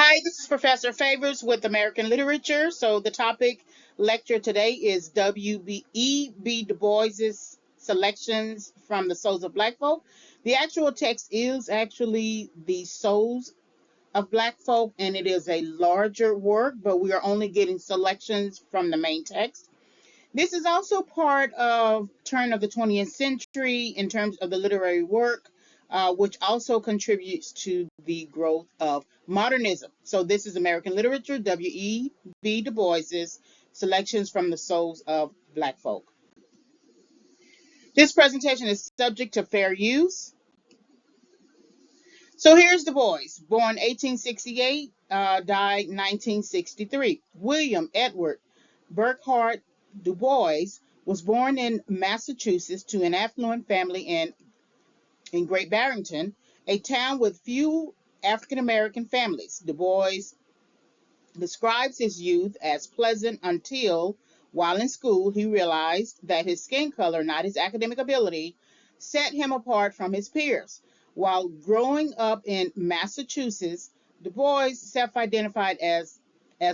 Hi, this is Professor Favors with American Literature. So the topic lecture today is W.E.B. Du Bois's Selections from the Souls of Black Folk. The actual text is actually The Souls of Black Folk, and it is a larger work, but we are only getting selections from the main text. This is also part of turn of the 20th century in terms of the literary work, which also contributes to the growth of modernism. So this is American Literature, W.E.B. Du Bois's Selections from the Souls of Black Folk. This presentation is subject to fair use. So here's Du Bois, born 1868, died 1963. William Edward Burghardt Du Bois was born in Massachusetts to an affluent family in Great Barrington, a town with few African American families. Du Bois describes his youth as pleasant until, while in school, he realized that his skin color, not his academic ability, set him apart from his peers. While growing up in Massachusetts, Du Bois self-identified as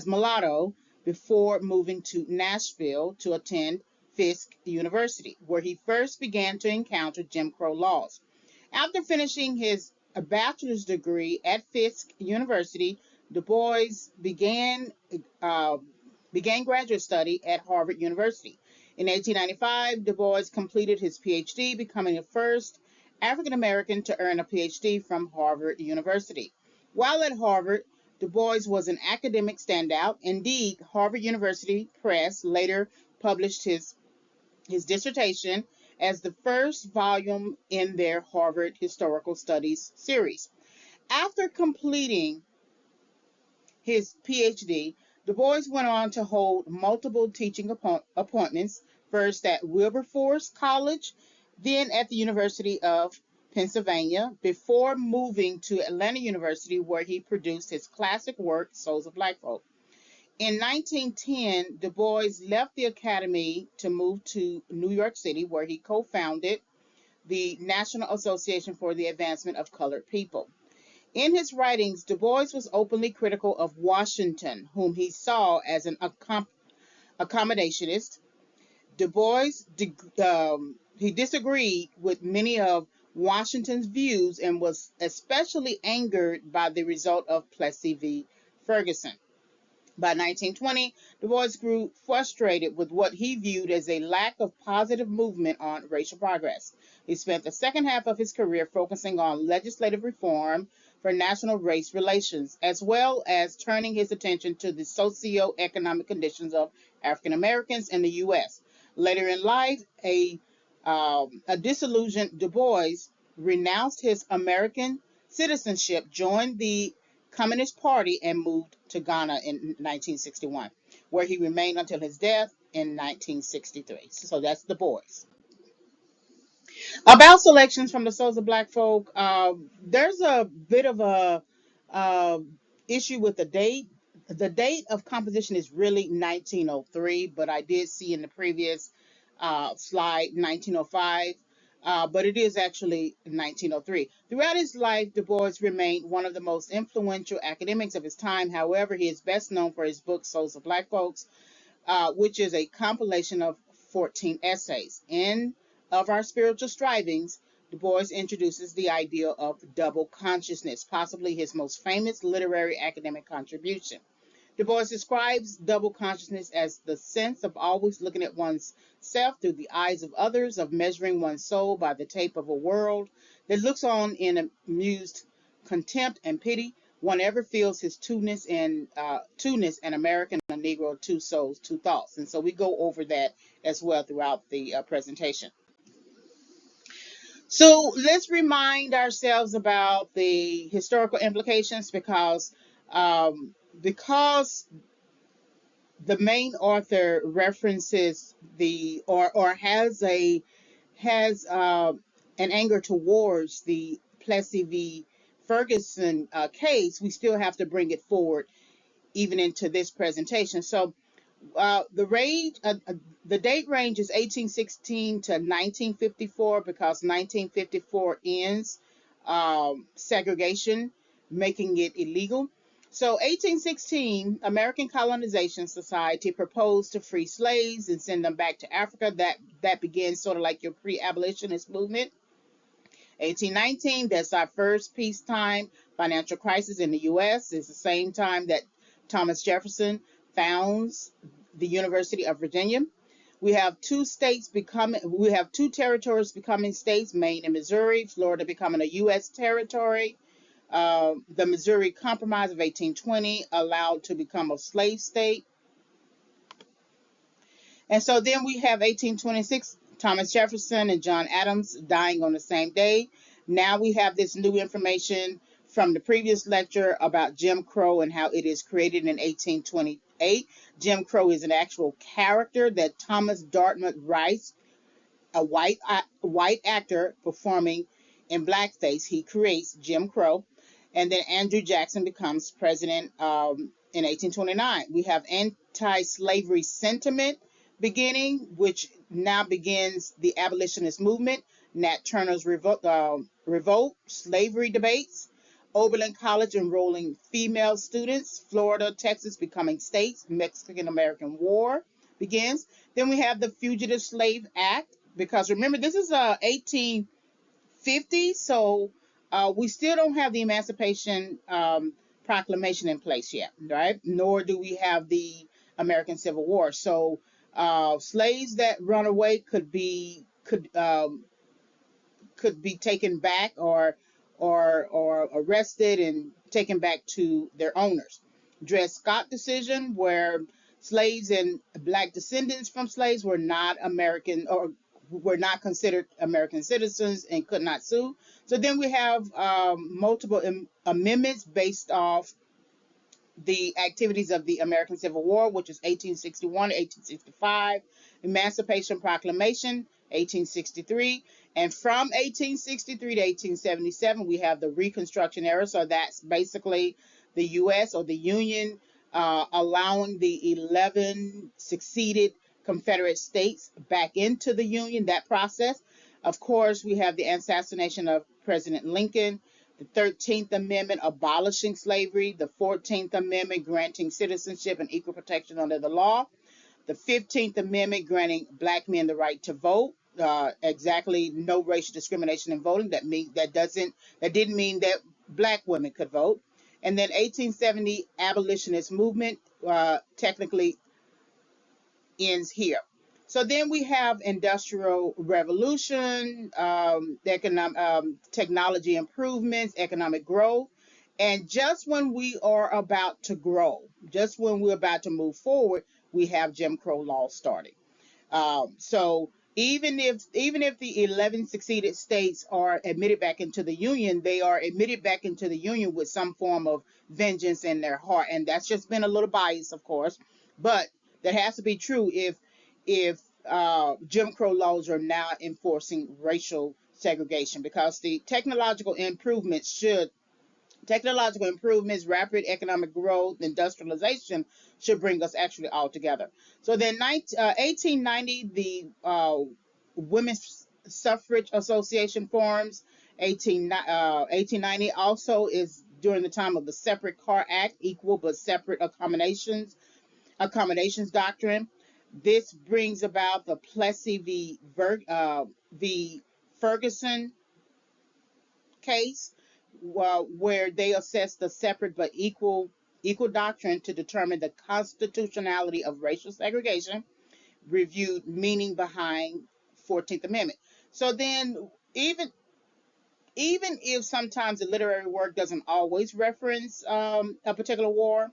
mulatto before moving to Nashville to attend Fisk University, where he first began to encounter Jim Crow laws. After finishing his bachelor's degree at Fisk University, Du Bois began graduate study at Harvard University. In 1895, Du Bois completed his PhD, becoming the first African American to earn a PhD from Harvard University. While at Harvard, Du Bois was an academic standout. Indeed, Harvard University Press later published his dissertation as the first volume in their Harvard Historical Studies series. After completing his PhD, Du Bois went on to hold multiple teaching appointments, first at Wilberforce College, then at the University of Pennsylvania, before moving to Atlanta University, where he produced his classic work, Souls of Black Folk. In 1910, Du Bois left the academy to move to New York City, where he co-founded the National Association for the Advancement of Colored People. In his writings, Du Bois was openly critical of Washington, whom he saw as an accommodationist. Du Bois he disagreed with many of Washington's views and was especially angered by the result of Plessy v. Ferguson. By 1920, Du Bois grew frustrated with what he viewed as a lack of positive movement on racial progress. He spent the second half of his career focusing on legislative reform for national race relations, as well as turning his attention to the socio-economic conditions of African Americans in the U.S. Later in life, a disillusioned Du Bois renounced his American citizenship, joined the Communist Party, and moved to Ghana in 1961, where he remained until his death in 1963. So that's Du Bois. About selections from the Souls of Black Folk, there's a bit of a issue with the date. The date of composition is really 1903, but I did see in the previous slide 1905. But it is actually 1903. Throughout his life, Du Bois remained one of the most influential academics of his time. However, he is best known for his book, Souls of Black Folks, which is a compilation of 14 essays. In Of Our Spiritual Strivings, Du Bois introduces the idea of double consciousness, possibly his most famous literary academic contribution. Du Bois describes double consciousness as the sense of always looking at one's self through the eyes of others, of measuring one's soul by the tape of a world that looks on in amused contempt and pity. One ever feels his two-ness and American, a Negro, two souls, two thoughts. And so we go over that as well throughout the presentation. So let's remind ourselves about the historical implications because the main author references the or has an anger towards the Plessy v. Ferguson case, we still have to bring it forward even into this presentation. So the date range is 1816 to 1954 because 1954 ends segregation, making it illegal. So 1816, American Colonization Society proposed to free slaves and send them back to Africa. That begins sort of like your pre-abolitionist movement. 1819, that's our first peacetime financial crisis in the U.S. It's the same time that Thomas Jefferson founds the University of Virginia. We have two territories becoming states, Maine and Missouri, Florida becoming a U.S. territory. The Missouri Compromise of 1820 allowed to become a slave state. And so then we have 1826, Thomas Jefferson and John Adams dying on the same day. Now we have this new information from the previous lecture about Jim Crow and how it is created in 1828. Jim Crow is an actual character that Thomas Dartmouth writes, a white actor performing in blackface. He creates Jim Crow. And then Andrew Jackson becomes president in 1829. We have anti-slavery sentiment beginning, which now begins the abolitionist movement. Nat Turner's revolt, slavery debates, Oberlin College enrolling female students, Florida, Texas becoming states, Mexican-American War begins. Then we have the Fugitive Slave Act, because remember, this is 1850, so we still don't have the Emancipation Proclamation in place yet, right? Nor do we have the American Civil War. So slaves that run away could be taken back or arrested and taken back to their owners. Dred Scott decision, where slaves and black descendants from slaves were not American or were not considered American citizens and could not sue. So then we have multiple amendments based off the activities of the American Civil War, which is 1861 to 1865, Emancipation Proclamation, 1863, and from 1863 to 1877, we have the Reconstruction era. So that's basically the U.S. or the Union allowing the 11 succeeded Confederate states back into the Union, that process. Of course, we have the assassination of President Lincoln, the 13th Amendment abolishing slavery, the 14th Amendment granting citizenship and equal protection under the law, the 15th Amendment granting black men the right to vote, exactly no racial discrimination in voting. That didn't mean that black women could vote. And then 1870 abolitionist movement technically ends here. So then we have industrial revolution, technology improvements, economic growth. And just when we are about to grow, just when we're about to move forward, we have Jim Crow laws starting. So even if the 11 succeeded states are admitted back into the Union, they are admitted back into the Union with some form of vengeance in their heart. And that's just been a little bias, of course, but that has to be true if Jim Crow laws are now enforcing racial segregation, because the technological improvements, rapid economic growth, industrialization should bring us actually all together. So then 1890, the Women's Suffrage Association forms. 1890 also is during the time of the Separate Car Act, equal but separate accommodations doctrine. This brings about the Plessy v. Ferguson case, where they assess the separate but equal doctrine to determine the constitutionality of racial segregation, reviewed meaning behind 14th Amendment. So then even if sometimes the literary work doesn't always reference a particular war,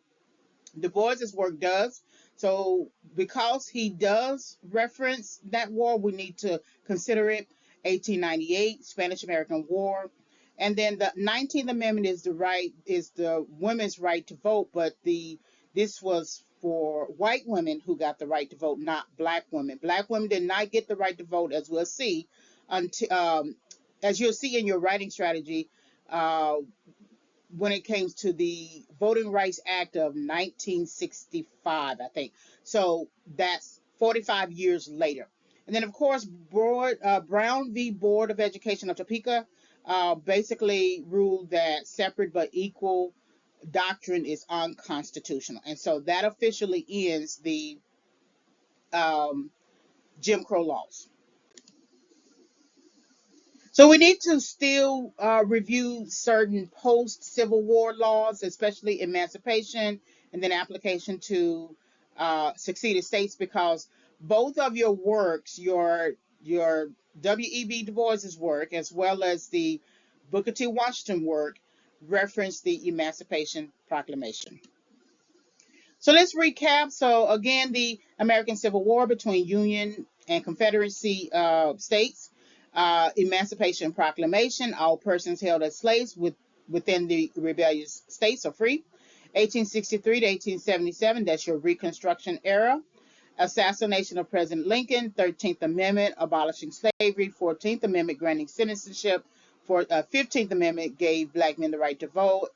Du Bois's work does. So because he does reference that war, we need to consider it. 1898, Spanish-American War. And then the 19th Amendment is the women's right to vote, but this was for white women who got the right to vote, not black women. Black women did not get the right to vote, as we'll see, as you'll see in your writing strategy, when it came to the Voting Rights Act of 1965, I think. So that's 45 years later. And then, of course, Brown v. Board of Education of Topeka basically ruled that separate but equal doctrine is unconstitutional. And so that officially ends the um, Jim Crow laws. So we need to still review certain post-Civil War laws, especially emancipation and then application to succeeded states, because both of your works, your W.E.B. Du Bois's work as well as the Booker T. Washington work, reference the Emancipation Proclamation. So let's recap. So again, the American Civil War between Union and Confederacy states, Emancipation Proclamation, all persons held as slaves within the rebellious states are free. 1863 to 1877, that's your Reconstruction era. Assassination of President Lincoln, 13th Amendment abolishing slavery, 14th Amendment granting citizenship, 15th Amendment gave black men the right to vote,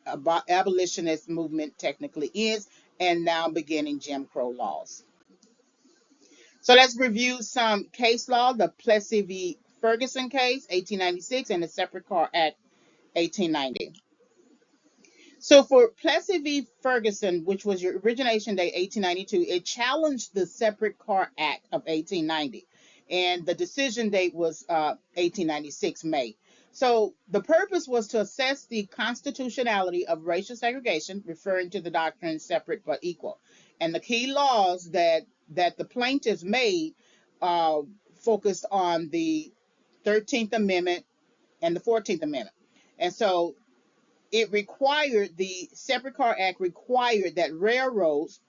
abolitionist movement technically ends, and now beginning Jim Crow laws. So let's review some case law, the Plessy v. Ferguson case, 1896, and the Separate Car Act, 1890. So for Plessy v. Ferguson, which was your origination date 1892, it challenged the Separate Car Act of 1890, and the decision date was 1896 May. So the purpose was to assess the constitutionality of racial segregation, referring to the doctrine separate but equal, and the key laws that the plaintiffs made focused on the 13th Amendment and the 14th Amendment, and so it required, the Separate Car Act required that railroads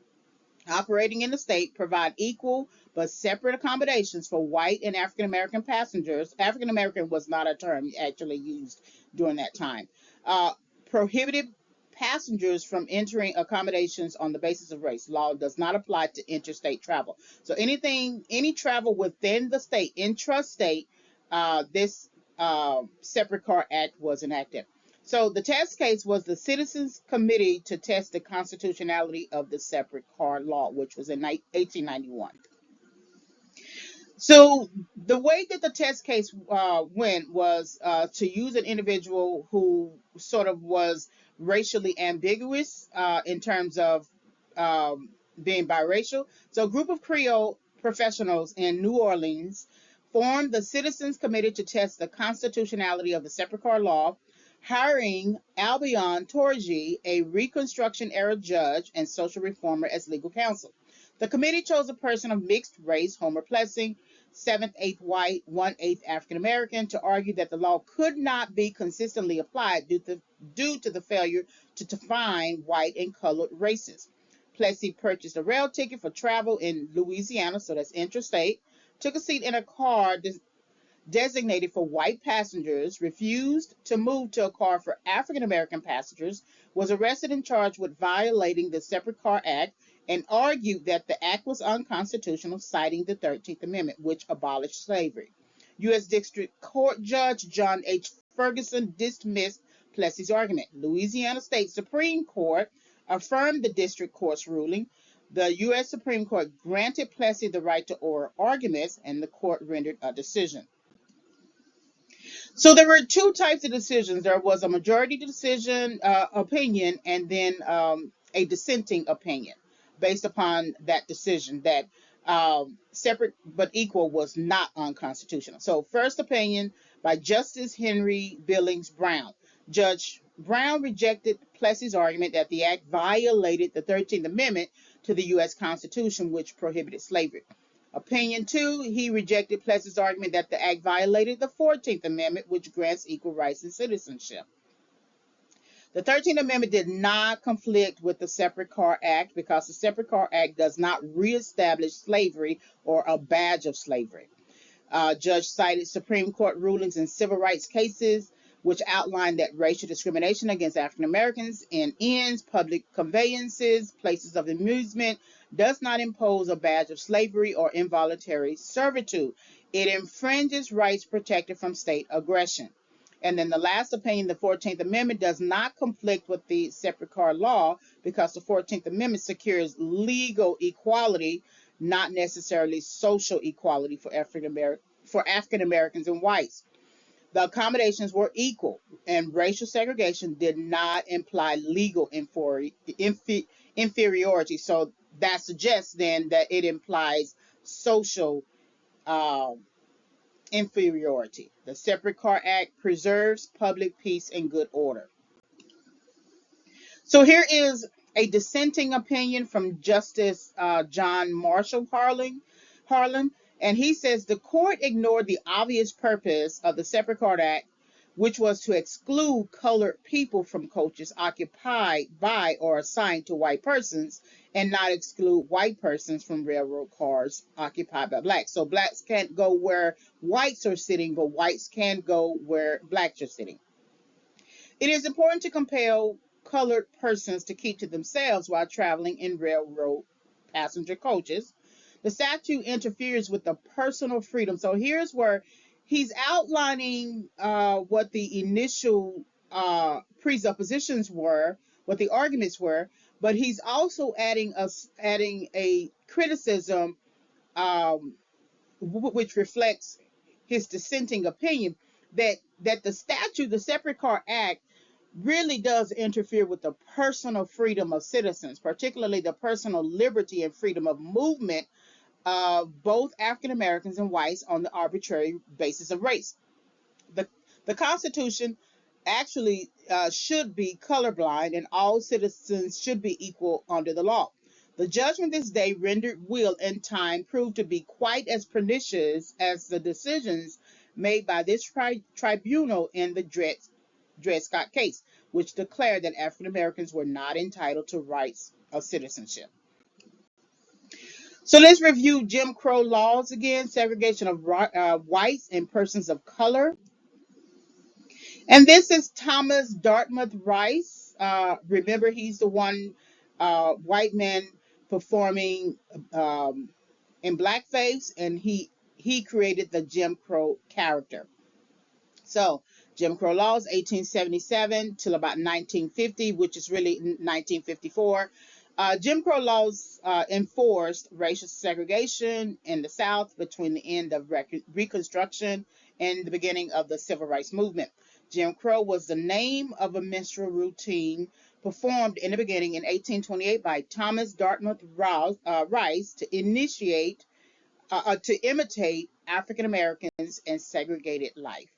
operating in the state provide equal but separate accommodations for white and African American passengers. African American was not a term actually used during that time. Prohibited passengers from entering accommodations on the basis of race. Law does not apply to interstate travel. So any travel within the state, intrastate, this Separate Car Act was enacted. So the test case was the Citizens Committee to test the constitutionality of the Separate Car Law, which was in 1891. So the way that the test case went was to use an individual who sort of was racially ambiguous in terms of being biracial. So a group of Creole professionals in New Orleans formed the Citizens Committee to test the constitutionality of the Separate Car Law, hiring Albion Torgy, a Reconstruction era judge and social reformer, as legal counsel. The committee chose a person of mixed race, Homer Plessy, 7/8 white, 1/8 African American, to argue that the law could not be consistently applied due to the failure to define white and colored races. Plessy purchased a rail ticket for travel in Louisiana, so that's interstate, took a seat in a car designated for white passengers, refused to move to a car for African American passengers, was arrested and charged with violating the Separate Car Act, and argued that the act was unconstitutional, citing the 13th Amendment, which abolished slavery. U.S. District Court Judge John H. Ferguson dismissed Plessy's argument. Louisiana State Supreme Court affirmed the district court's ruling. The U.S. Supreme Court granted Plessy the right to oral arguments, and the court rendered a decision. So there were two types of decisions. There was a majority decision opinion, and then a dissenting opinion based upon that decision that separate but equal was not unconstitutional. So first opinion by Justice Henry Billings Brown. Judge Brown rejected Plessy's argument that the act violated the 13th Amendment to the U.S. Constitution, which prohibited slavery. Opinion 2, he rejected Plessy's argument that the act violated the 14th Amendment, which grants equal rights and citizenship. The 13th Amendment did not conflict with the Separate Car Act because the Separate Car Act does not reestablish slavery or a badge of slavery. Judge cited Supreme Court rulings in civil rights cases, which outlined that racial discrimination against African Americans in inns, public conveyances, places of amusement, does not impose a badge of slavery or involuntary servitude. It infringes rights protected from state aggression. And then the last opinion, the 14th Amendment, does not conflict with the Separate Car Law because the 14th Amendment secures legal equality, not necessarily social equality for African Americans and whites. The accommodations were equal, and racial segregation did not imply legal inferiority. So that suggests then that it implies social um, inferiority. The Separate Car Act preserves public peace and good order. So here is a dissenting opinion from Justice John Marshall Harlan, and he says the court ignored the obvious purpose of the Separate Car Act, which was to exclude colored people from coaches occupied by or assigned to white persons, and not exclude white persons from railroad cars occupied by blacks. So blacks can't go where whites are sitting, but whites can go where blacks are sitting. It is important to compel colored persons to keep to themselves while traveling in railroad passenger coaches. The statute interferes with the personal freedom. So here's where he's outlining what the initial presuppositions were, what the arguments were, but he's also adding a criticism, um, which reflects his dissenting opinion that the statute, the Separate Car Act, really does interfere with the personal freedom of citizens, particularly the personal liberty and freedom of movement of both African Americans and whites on the arbitrary basis of race. The, the Constitution actually should be colorblind, and all citizens should be equal under the law. The judgment this day rendered will in time prove to be quite as pernicious as the decisions made by this tribunal in the Dred Scott case, which declared that African Americans were not entitled to rights of citizenship. So let's review Jim Crow laws again, segregation of whites and persons of color. And this is Thomas Dartmouth Rice. Remember, he's the one white man performing in blackface, and he created the Jim Crow character. So Jim Crow laws, 1877 till about 1950, which is really 1954. Jim Crow laws enforced racial segregation in the South between the end of Reconstruction and the beginning of the Civil Rights Movement. Jim Crow was the name of a minstrel routine performed in the beginning in 1828 by Thomas Dartmouth Rice to imitate African Americans in segregated life.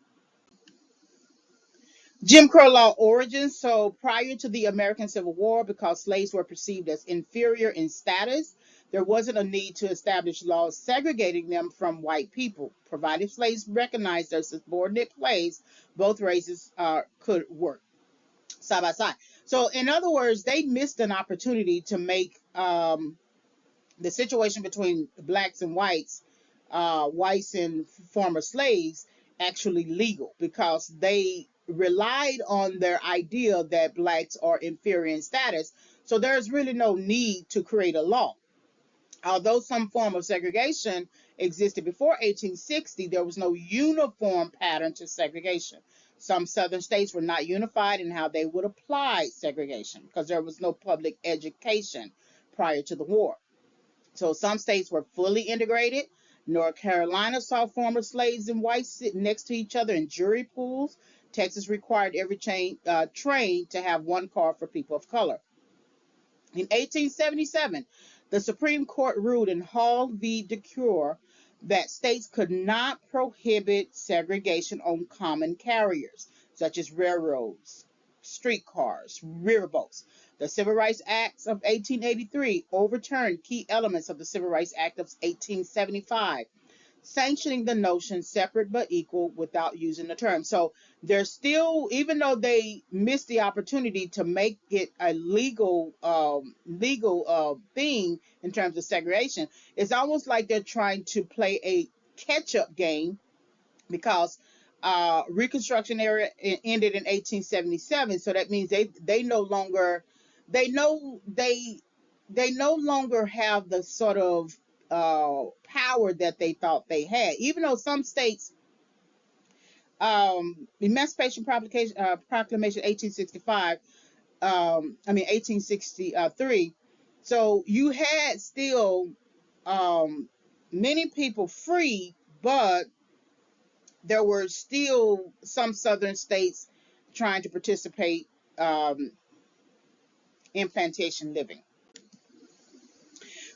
Jim Crow law origins. So prior to the American Civil War, because slaves were perceived as inferior in status, there wasn't a need to establish laws segregating them from white people. Provided slaves recognized their subordinate place, both races could work side by side. So in other words, they missed an opportunity to make the situation between blacks and whites and former slaves, actually legal, because they relied on their idea that blacks are inferior in status. So there's really no need to create a law. Although some form of segregation existed before 1860, there was no uniform pattern to segregation. Some southern states were not unified in how they would apply segregation because there was no public education prior to the war. So some states were fully integrated. North Carolina saw former slaves and whites sit next to each other in jury pools. Texas required every train to have one car for people of color. In 1877, the Supreme Court ruled in Hall v. Decuir that states could not prohibit segregation on common carriers, such as railroads, streetcars, riverboats. The Civil Rights Acts of 1883 overturned key elements of the Civil Rights Act of 1875, sanctioning the notion separate but equal without using the term. So they're still, even though they missed the opportunity to make it a legal thing in terms of segregation, it's almost like they're trying to play a catch-up game because Reconstruction era ended in 1877. So that means they no longer they know they no longer have the sort of power that they thought they had. Even though some states, Emancipation Proclamation 1865, 1863. So you had still many people free, but there were still some southern states trying to participate um, in plantation living.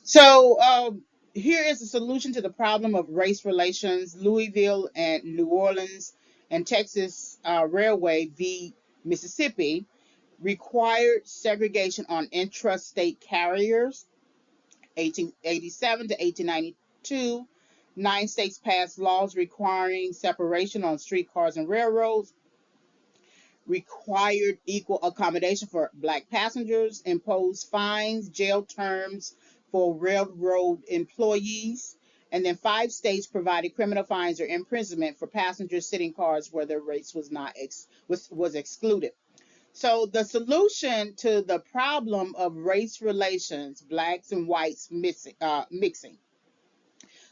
So here is a solution to the problem of race relations. Louisville and New Orleans and Texas Railway v. Mississippi required segregation on intrastate carriers. 1887 to 1892, 9 states passed laws requiring separation on streetcars and railroads, required equal accommodation for black passengers, imposed fines, jail terms for railroad employees, and then 5 states provided criminal fines or imprisonment for passengers sitting cars where their race was not was excluded. So the solution to the problem of race relations, blacks and whites mixing,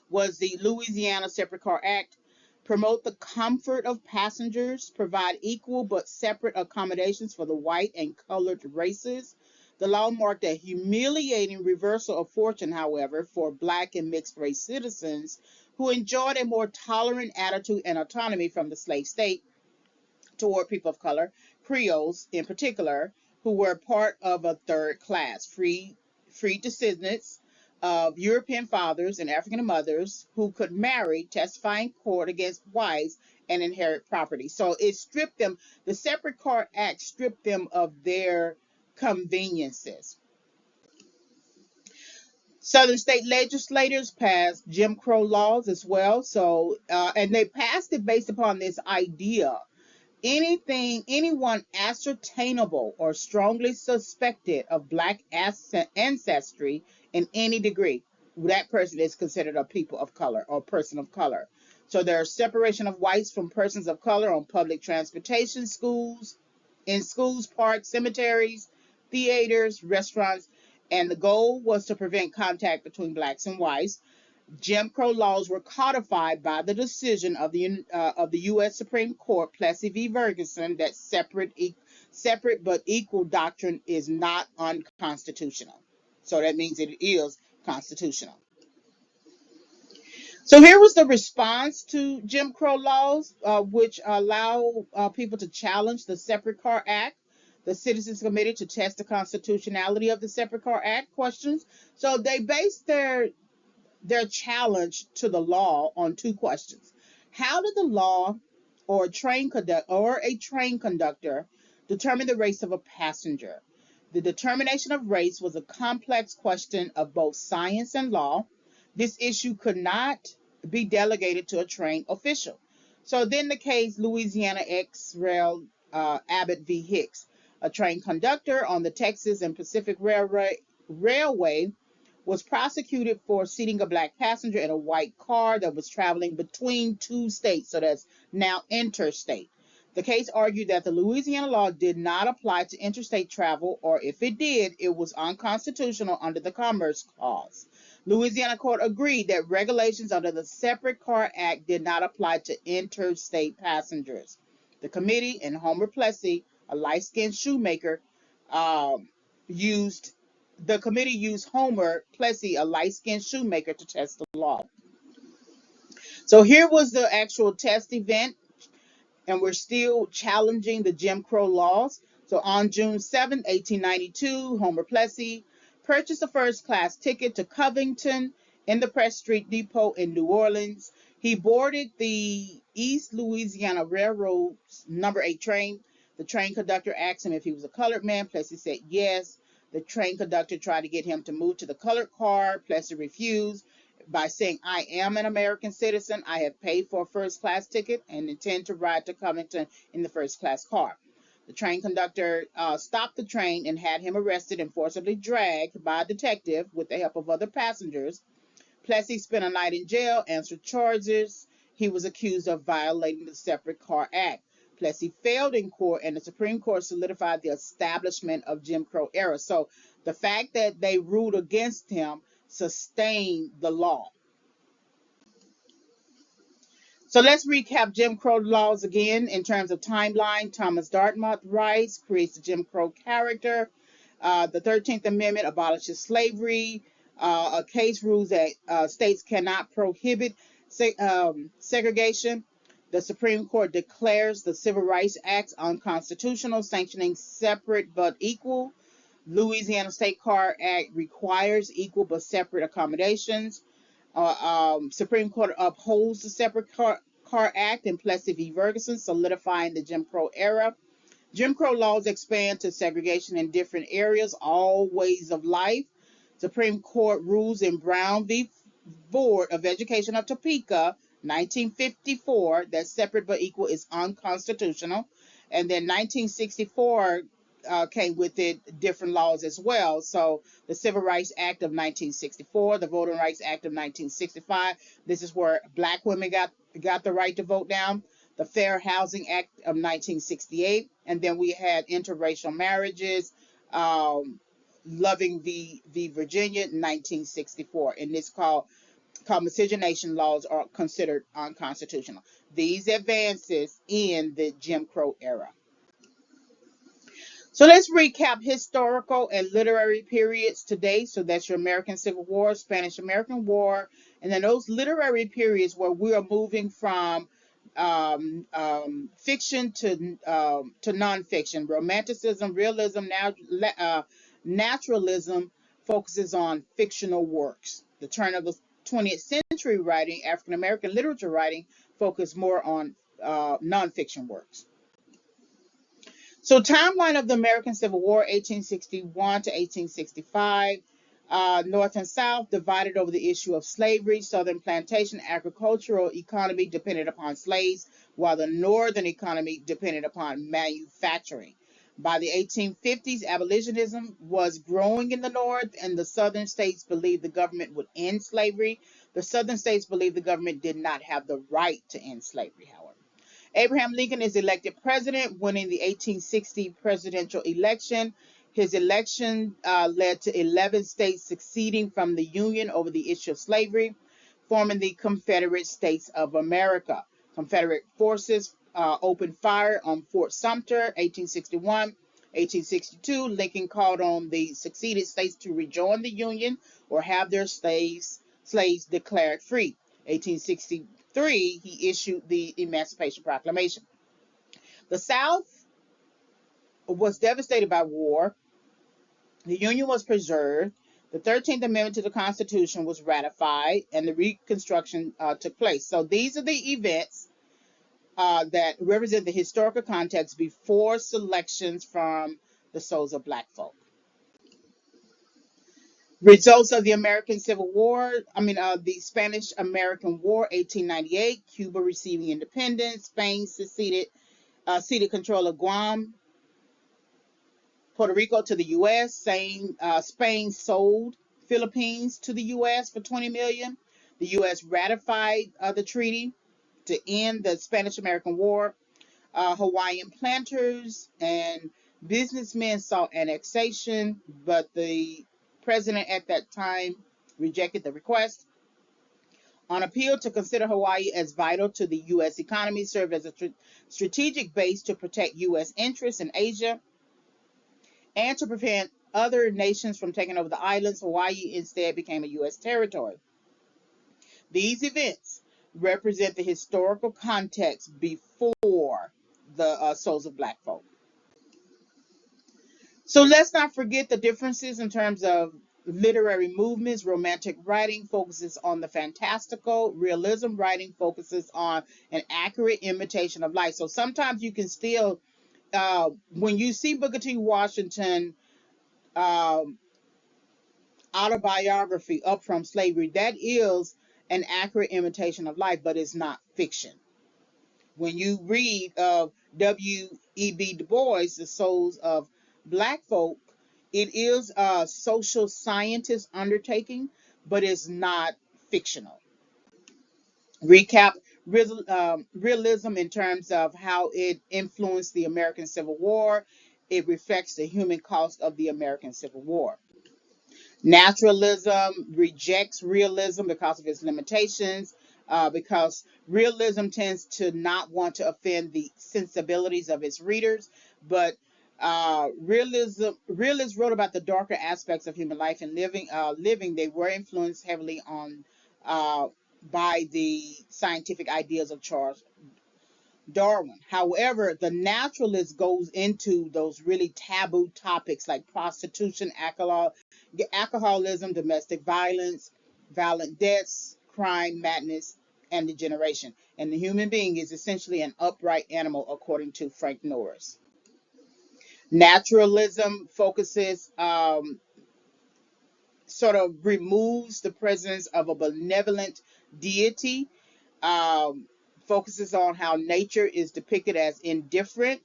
was the Louisiana Separate Car Act. Promote the comfort of passengers, provide equal but separate accommodations for the white and colored races. The law marked a humiliating reversal of fortune, however, for black and mixed race citizens who enjoyed a more tolerant attitude and autonomy from the slave state toward people of color, Creoles in particular, who were part of a third class, free descendants of European fathers and African mothers who could marry, testify in court against whites, and inherit property. So it stripped them, the Separate Car Act stripped them of their conveniences. Southern state legislators passed Jim Crow laws as well. So, and they passed it based upon this idea: anyone ascertainable or strongly suspected of black ancestry in any degree, that person is considered a people of color or person of color. So there's separation of whites from persons of color on public transportation, schools, parks, cemeteries, theaters, restaurants, and the goal was to prevent contact between blacks and whites. Jim Crow laws were codified by the decision of the U.S. Supreme Court, Plessy v. Ferguson, that separate but equal doctrine is not unconstitutional. So that means it is constitutional. So here was the response to Jim Crow laws, which allow people to challenge the Separate Car Act. The Citizens Committee to test the constitutionality of the Separate Car Act questions. So they based their challenge to the law on 2 questions. How did the law or a train conductor determine the race of a passenger? The determination of race was a complex question of both science and law. This issue could not be delegated to a train official. So then the case Louisiana X Rail Abbott v. Hicks, a train conductor on the Texas and Pacific Railway was prosecuted for seating a black passenger in a white car that was traveling between 2 states, so that's now interstate. The case argued that the Louisiana law did not apply to interstate travel, or if it did, it was unconstitutional under the Commerce Clause. Louisiana court agreed that regulations under the Separate Car Act did not apply to interstate passengers. The committee and Homer Plessy, a light-skinned shoemaker, used the committee used Homer Plessy, a light-skinned shoemaker, to test the law. So here was the actual test event, and we're still challenging the Jim Crow laws. So on June 7, 1892, Homer Plessy purchased a first-class ticket to Covington in the Press Street Depot in New Orleans. He boarded the East Louisiana Railroad's number 8 train. The train conductor asked him if he was a colored man. Plessy said yes. The train conductor tried to get him to move to the colored car. Plessy refused by saying, "I am an American citizen. I have paid for a first-class ticket and intend to ride to Covington in the first-class car." The train conductor stopped the train and had him arrested and forcibly dragged by a detective with the help of other passengers. Plessy spent a night in jail, answered charges. He was accused of violating the Separate Car Act. Plessy failed in court, and the Supreme Court solidified the establishment of Jim Crow era. So the fact that they ruled against him sustained the law. So let's recap Jim Crow laws again in terms of timeline. Thomas Dartmouth writes, creates the Jim Crow character. The 13th Amendment abolishes slavery. A case rules that states cannot prohibit segregation. The Supreme Court declares the Civil Rights Act unconstitutional, sanctioning separate but equal. Louisiana State Car Act requires equal but separate accommodations. Supreme Court upholds the Separate Car Act in Plessy v. Ferguson, solidifying the Jim Crow era. Jim Crow laws expand to segregation in different areas, all ways of life. Supreme Court rules in Brown v. Board of Education of Topeka, 1954, that separate but equal is unconstitutional. And then 1964 came with it different laws as well. So the Civil Rights Act of 1964, the Voting Rights Act of 1965. This is where black women got the right to vote now. The Fair Housing Act of 1968, and then we had interracial marriages, Loving v. Virginia, 1964, and this called miscegenation laws are considered unconstitutional. These advances in the Jim Crow era. So let's recap historical and literary periods today. So that's your American Civil War, Spanish American War, and then those literary periods where we are moving from fiction to nonfiction. Romanticism, realism, naturalism focuses on fictional works. The turn of the 20th century writing, African American literature writing, focused more on nonfiction works. So, timeline of the American Civil War, 1861 to 1865. North and South divided over the issue of slavery. Southern plantation agricultural economy depended upon slaves, while the Northern economy depended upon manufacturing. By the 1850s, abolitionism was growing in the North, and the Southern states believed the government would end slavery. The Southern states believed the government did not have the right to end slavery, however. Abraham Lincoln is elected president, winning the 1860 presidential election. His election led to 11 states seceding from the Union over the issue of slavery, forming the Confederate States of America. Confederate forces opened fire on Fort Sumter, 1861. 1862, Lincoln called on the seceded states to rejoin the Union or have their slaves declared free. 1863, he issued the Emancipation Proclamation. The South was devastated by war. The Union was preserved. The 13th Amendment to the Constitution was ratified, and the Reconstruction took place. So these are the events that represent the historical context before selections from the souls of Black folk. Results of the American Civil War, the Spanish American War, 1898, Cuba receiving independence, Spain ceded control of Guam, Puerto Rico to the U.S., Spain sold Philippines to the U.S. for $20 million. The U.S. ratified the treaty to end the Spanish American War. Hawaiian planters and businessmen sought annexation, but the president at that time rejected the request. On appeal, to consider Hawaii as vital to the U.S. economy, served as a strategic base to protect U.S. interests in Asia and to prevent other nations from taking over the islands. Hawaii instead became a U.S. territory. These events represent the historical context before the souls of Black folk. So let's not forget the differences in terms of literary movements. Romantic writing focuses on the fantastical. Realism writing focuses on an accurate imitation of life. So sometimes you can still, when you see Booker T. Washington autobiography, Up From Slavery, that is an accurate imitation of life, but it's not fiction. When you read of W.E.B. Du Bois, The Souls of Black Folk, it is a social scientist undertaking, but it's not fictional. Recap realism in terms of how it influenced the American Civil War. It reflects the human cost of the American Civil War. Naturalism rejects realism because of its limitations, because realism tends to not want to offend the sensibilities of its readers, but realists wrote about the darker aspects of human life and living. They were influenced heavily on by the scientific ideas of Charles Darwin. However, the naturalist goes into those really taboo topics like prostitution, alcoholism, domestic violence, violent deaths, crime, madness, and degeneration. And the human being is essentially an upright animal, according to Frank Norris. Naturalism focuses, sort of removes the presence of a benevolent deity, um, focuses on how nature is depicted as indifferent,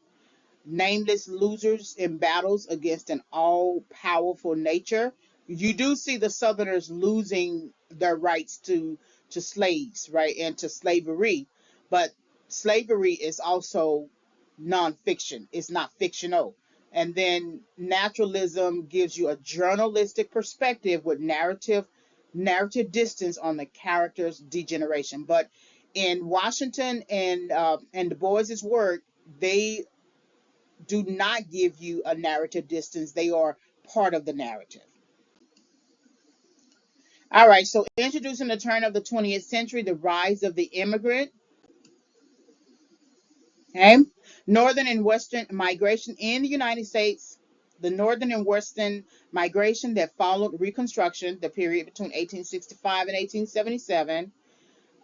nameless losers in battles against an all powerful nature. You do see the Southerners losing their rights to slaves, right, and to slavery, but slavery is also nonfiction. It's not fictional. And then naturalism gives you a journalistic perspective with narrative distance on the character's degeneration. But in Washington and Du Bois's work, they do not give you a narrative distance. They are part of the narrative. All right, so introducing the turn of the 20th century, the rise of the immigrant, okay? Northern and Western migration in the United States, the Northern and Western migration that followed Reconstruction, the period between 1865 and 1877,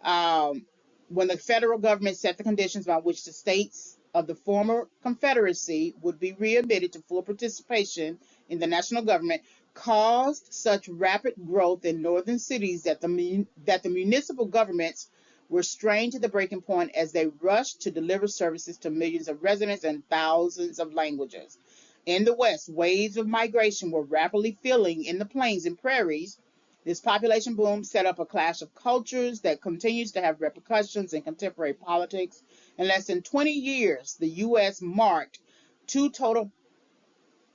um, when the federal government set the conditions by which the states of the former Confederacy would be readmitted to full participation in the national government, caused such rapid growth in northern cities that the municipal governments were strained to the breaking point as they rushed to deliver services to millions of residents and thousands of languages. In the West, waves of migration were rapidly filling in the plains and prairies. This population boom set up a clash of cultures that continues to have repercussions in contemporary politics. In less than 20 years, the U.S. marked two total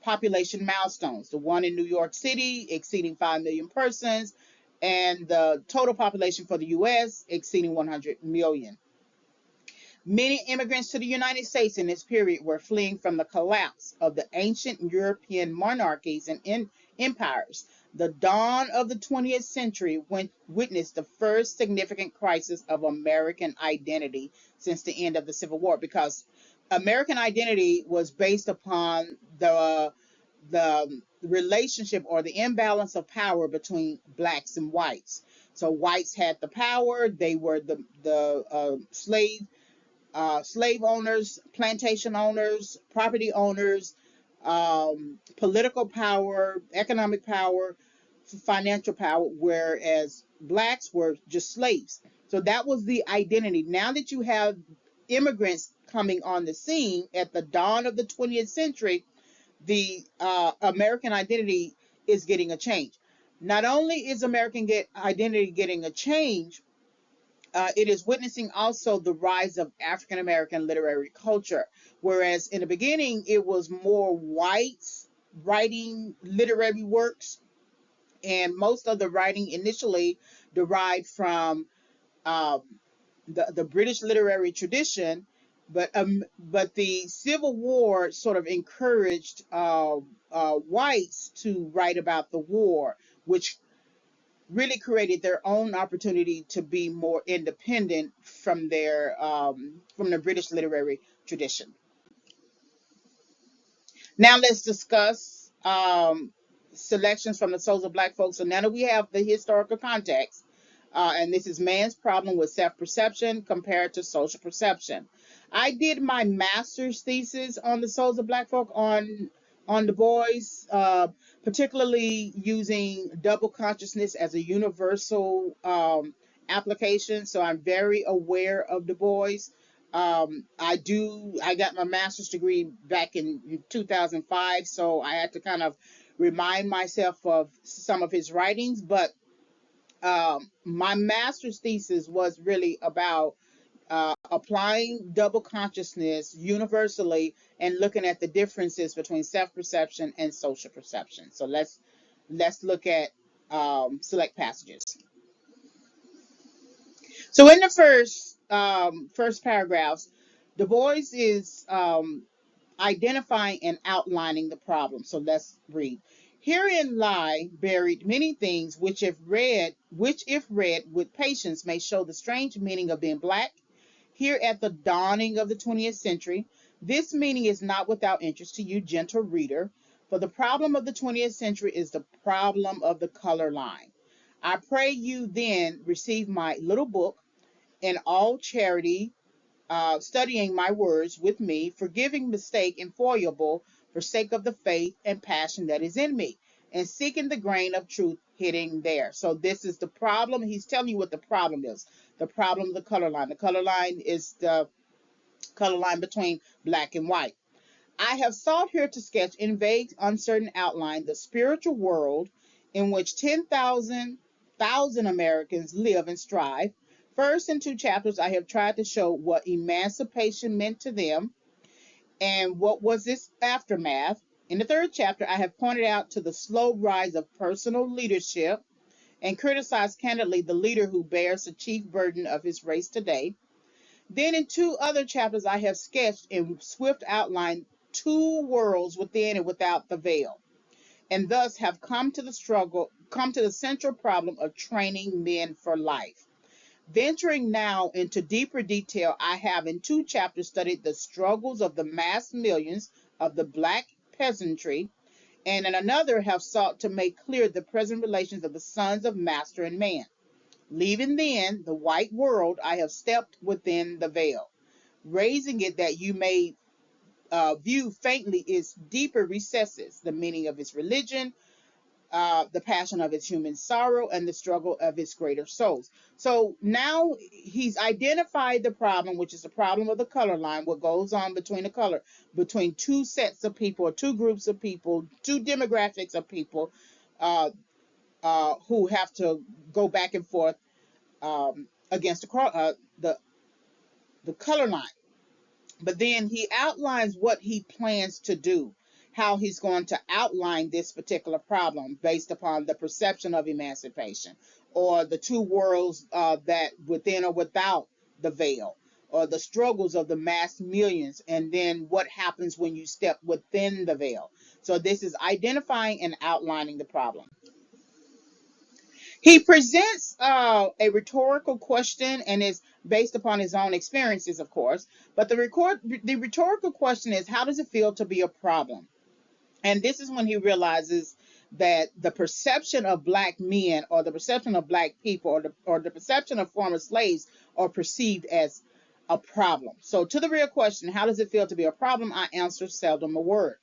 population milestones, the one in New York City exceeding 5 million persons, and the total population for the U.S. exceeding 100 million. Many immigrants to the United States in this period were fleeing from the collapse of the ancient European monarchies and empires. The dawn of the 20th century witnessed the first significant crisis of American identity since the end of the Civil War, because American identity was based upon the relationship or the imbalance of power between blacks and whites. So whites had the power; they were the slave owners, plantation owners, property owners, political power, economic power, financial power, whereas blacks were just slaves. So that was the identity. Now that you have immigrants coming on the scene at the dawn of the 20th century, the American identity is getting a change. Not only is identity getting a change, it is witnessing also the rise of African American literary culture. Whereas in the beginning, it was more whites writing literary works, and most of the writing initially derived from um, the British literary tradition. But the Civil War sort of encouraged whites to write about the war, which really created their own opportunity to be more independent from the British literary tradition. Now let's discuss selections from the Souls of Black Folks. So now that we have the historical context, and this is man's problem with self-perception compared to social perception. I did my master's thesis on the Souls of Black Folk on Du Bois, particularly using double consciousness as a universal application. So I'm very aware of Du Bois. I got my master's degree back in 2005, so I had to kind of remind myself of some of his writings. But my master's thesis was really about applying double consciousness universally and looking at the differences between self-perception and social perception. So let's look at select passages. So in the first paragraphs, Du Bois is identifying and outlining the problem. So let's read. Herein lie buried many things which if read with patience may show the strange meaning of being black, here at the dawning of the 20th century. This meaning is not without interest to you, gentle reader, for the problem of the 20th century is the problem of the color line. I pray you then receive my little book in all charity, studying my words with me, forgiving mistake and foible for sake of the faith and passion that is in me, and seeking the grain of truth hidden there. So this is the problem. He's telling you what the problem is. The problem of the color line. The color line is the color line between black and white. I have sought here to sketch in vague, uncertain outline the spiritual world in which 10,000 Americans live and strive. First, in 2 chapters, I have tried to show what emancipation meant to them and what was its aftermath. In the 3rd chapter, I have pointed out to the slow rise of personal leadership and criticized candidly the leader who bears the chief burden of his race today. Then in 2 other chapters, I have sketched in swift outline 2 worlds within and without the veil, and thus have come to the central problem of training men for life. Venturing now into deeper detail, I have in 2 chapters studied the struggles of the mass millions of the black peasantry, and in another have sought to make clear the present relations of the sons of master and man. Leaving then the white world, I have stepped within the veil, raising it that you may view faintly its deeper recesses, the meaning of its religion, the passion of its human sorrow, and the struggle of its greater souls. So now he's identified the problem, which is the problem of the color line, what goes on between 2 sets of people, or 2 groups of people, 2 demographics of people who have to go back and forth against the color line. But then he outlines what he plans to do, how he's going to outline this particular problem based upon the perception of emancipation, or the 2 worlds that within or without the veil, or the struggles of the mass millions, and then what happens when you step within the veil. So this is identifying and outlining the problem. He presents a rhetorical question and is based upon his own experiences, of course. But the rhetorical question is, how does it feel to be a problem? And this is when he realizes that the perception of black men, or the perception of black people, or the perception of former slaves are perceived as a problem. So to the real question, how does it feel to be a problem? I answer seldom a word.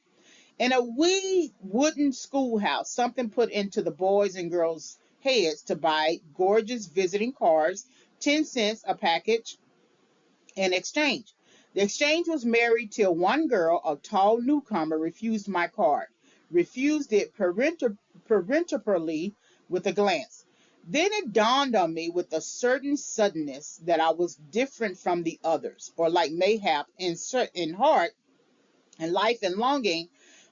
In a wee wooden schoolhouse, something put into the boys and girls' heads to buy gorgeous visiting cards, 10 cents a package, in exchange. The exchange was merry till one girl, a tall newcomer, refused my card, refused it peremptorily with a glance. Then it dawned on me with a certain suddenness that I was different from the others, or like mayhap in heart and life and longing,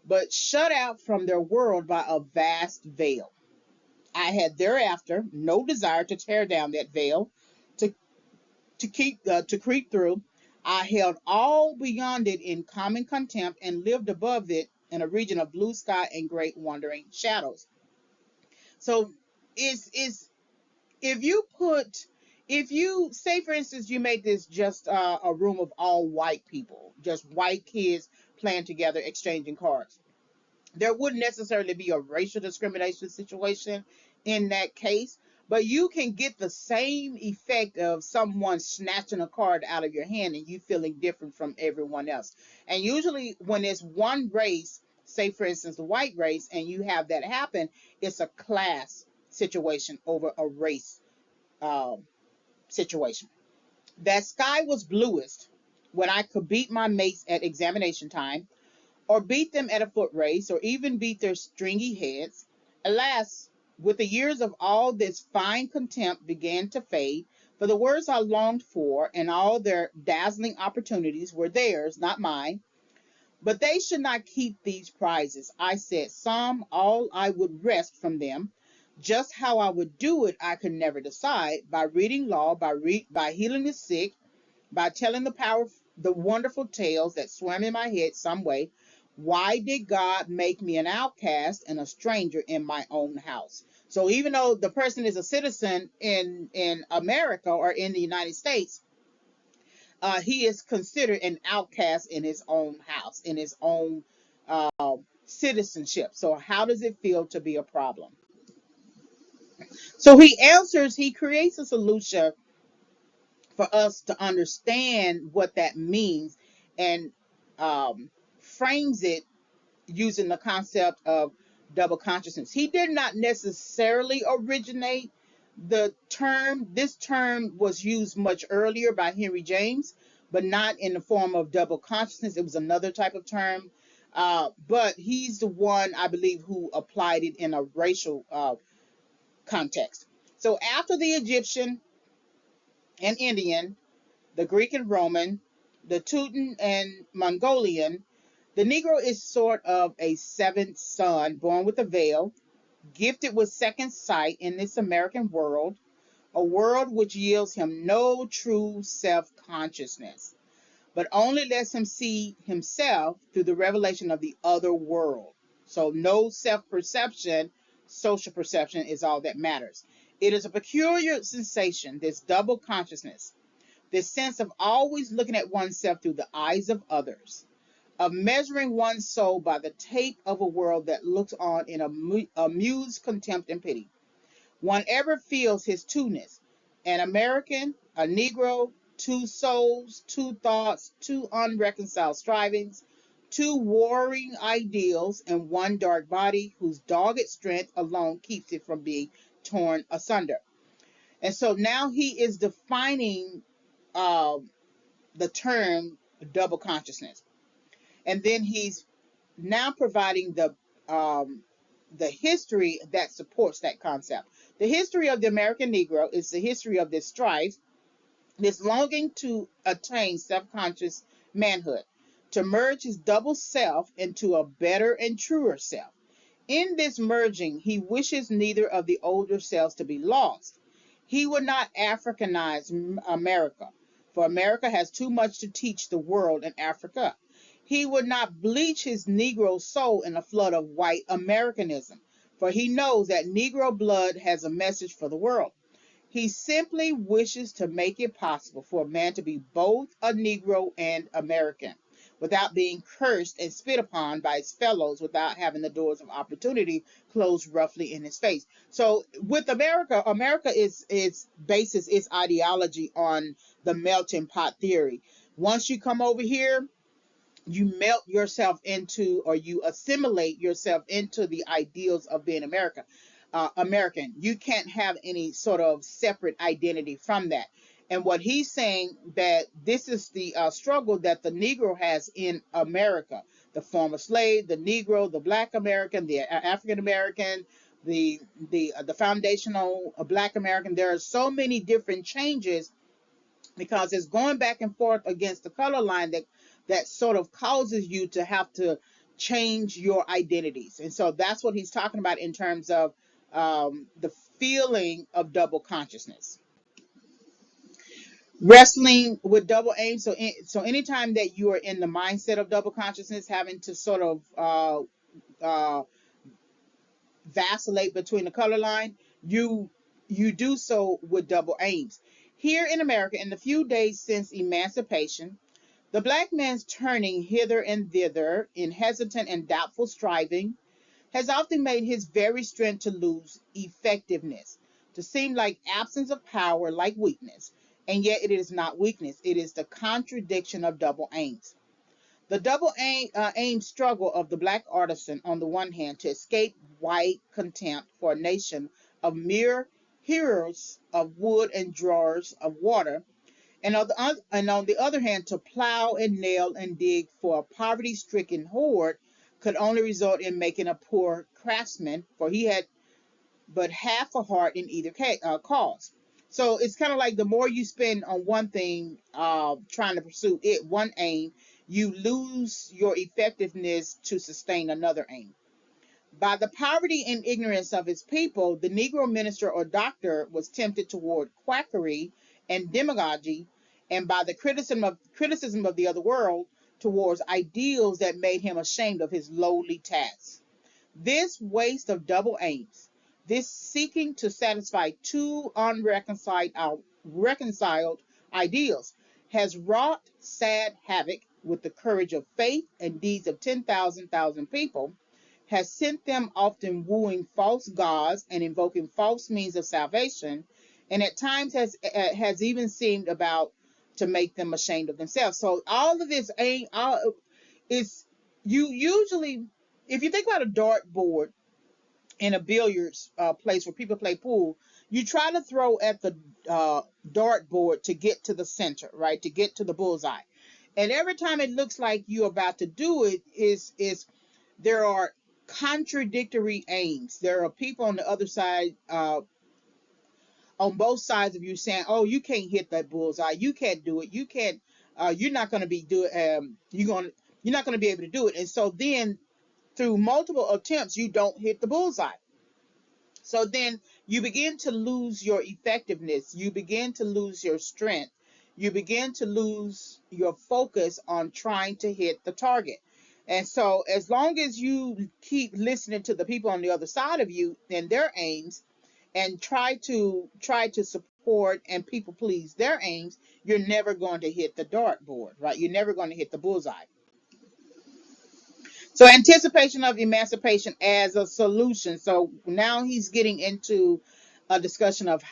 but shut out from their world by a vast veil. I had thereafter no desire to tear down that veil, to to creep through. I held all beyond it in common contempt, and lived above it in a region of blue sky and great wandering shadows. So is if you put if you say, for instance, you make this just a room of all white people, just white kids playing together, exchanging cards, there wouldn't necessarily be a racial discrimination situation in that case, but you can get the same effect of someone snatching a card out of your hand and you feeling different from everyone else. And usually when it's one race, say for instance the white race, and you have that happen, it's a class situation over a race situation. That sky was bluest when I could beat my mates at examination time, or beat them at a foot race, or even beat their stringy heads. Alas, with the years of all this fine contempt began to fade, for the words I longed for and all their dazzling opportunities were theirs, not mine. But they should not keep these prizes. I said some, all I would wrest from them. Just how I would do it, I could never decide. By reading law, by healing the sick, by telling the wonderful tales that swam in my head some way. Why did God make me an outcast and a stranger in my own house? So even though the person is a citizen in America or in the United States, he is considered an outcast in his own house, in his own citizenship. So how does it feel to be a problem? So he creates a solution for us to understand what that means, and um, frames it using the concept of double consciousness. He did not necessarily originate the term. This term was used much earlier by Henry James, but not in the form of double consciousness. It was another type of term. But he's the one, I believe, who applied it in a racial context. So after the Egyptian and Indian, the Greek and Roman, the Teuton and Mongolian, the Negro is sort of a seventh son born with a veil, gifted with second sight in this American world, a world which yields him no true self consciousness, but only lets him see himself through the revelation of the other world. So, no self perception, social perception is all that matters. It is a peculiar sensation, this double consciousness, this sense of always looking at oneself through the eyes of others, of measuring one's soul by the tape of a world that looks on in amused contempt and pity. One ever feels his two-ness, an American, a Negro, two souls, two thoughts, two unreconciled strivings, two warring ideals, and one dark body whose dogged strength alone keeps it from being torn asunder. And so now he is defining uh, the term double consciousness. And then he's now providing the history that supports that concept. The history of the American Negro is the history of this strife, this longing to attain self-conscious manhood, to merge his double self into a better and truer self. In this merging, he wishes neither of the older selves to be lost. He would not Africanize America, for America has too much to teach the world in Africa. He would not bleach his Negro soul in a flood of white Americanism, for he knows that Negro blood has a message for the world. He simply wishes to make it possible for a man to be both a Negro and American without being cursed and spit upon by his fellows, without having the doors of opportunity closed roughly in his face. So with America, America is bases its ideology on the melting pot theory. Once you come over here, you melt yourself into, or you assimilate yourself into the ideals of being American. You can't have any sort of separate identity from that. And what he's saying, that this is the struggle that the Negro has in America: the former slave, the Negro, the Black American, the African American, the foundational Black American. There are so many different changes because it's going back and forth against the color line that sort of causes you to have to change your identities. And so that's what he's talking about in terms of the feeling of double consciousness. Wrestling with double aim. So anytime that you are in the mindset of double consciousness, having to sort of uh, vacillate between the color line, you do so with double aims. Here in America, in the few days since emancipation, the black man's turning hither and thither in hesitant and doubtful striving has often made his very strength to lose effectiveness, to seem like absence of power, like weakness. And yet it is not weakness, it is the contradiction of double aims. The double aim struggle of the black artisan, on the one hand, to escape white contempt for a nation of mere hearers of wood and drawers of water, and on the other hand, to plow and nail and dig for a poverty-stricken horde, could only result in making a poor craftsman, for he had but half a heart in either cause. So it's kind of like the more you spend on one thing, trying to pursue it, one aim, you lose your effectiveness to sustain another aim. By the poverty and ignorance of his people, the Negro minister or doctor was tempted toward quackery and demagogy, and by the criticism of the other world, towards ideals that made him ashamed of his lowly tasks. This waste of double aims, this seeking to satisfy two reconciled ideals, has wrought sad havoc with the courage of faith and deeds of 10,000 people, has sent them often wooing false gods and invoking false means of salvation, and at times has even seemed about to make them ashamed of themselves. So all of this ain't all is you usually, if you think about a dartboard in a billiards place where people play pool, you try to throw at the dartboard to get to the center, right? To get to the bullseye. And every time it looks like you're about to do it, is there are contradictory aims. There are people on the other side, on both sides of you, saying, "Oh, you can't hit that bullseye. You can't do it. You can't. You're not going to be do. You're not going to be able to do it." And so then, through multiple attempts, you don't hit the bullseye. So then you begin to lose your effectiveness. You begin to lose your strength. You begin to lose your focus on trying to hit the target. And so as long as you keep listening to the people on the other side of you and their aims, and try to support and people please their aims, you're never going to hit the dartboard, right? You're never going to hit the bullseye. So anticipation of emancipation as a solution. So now he's getting into a discussion of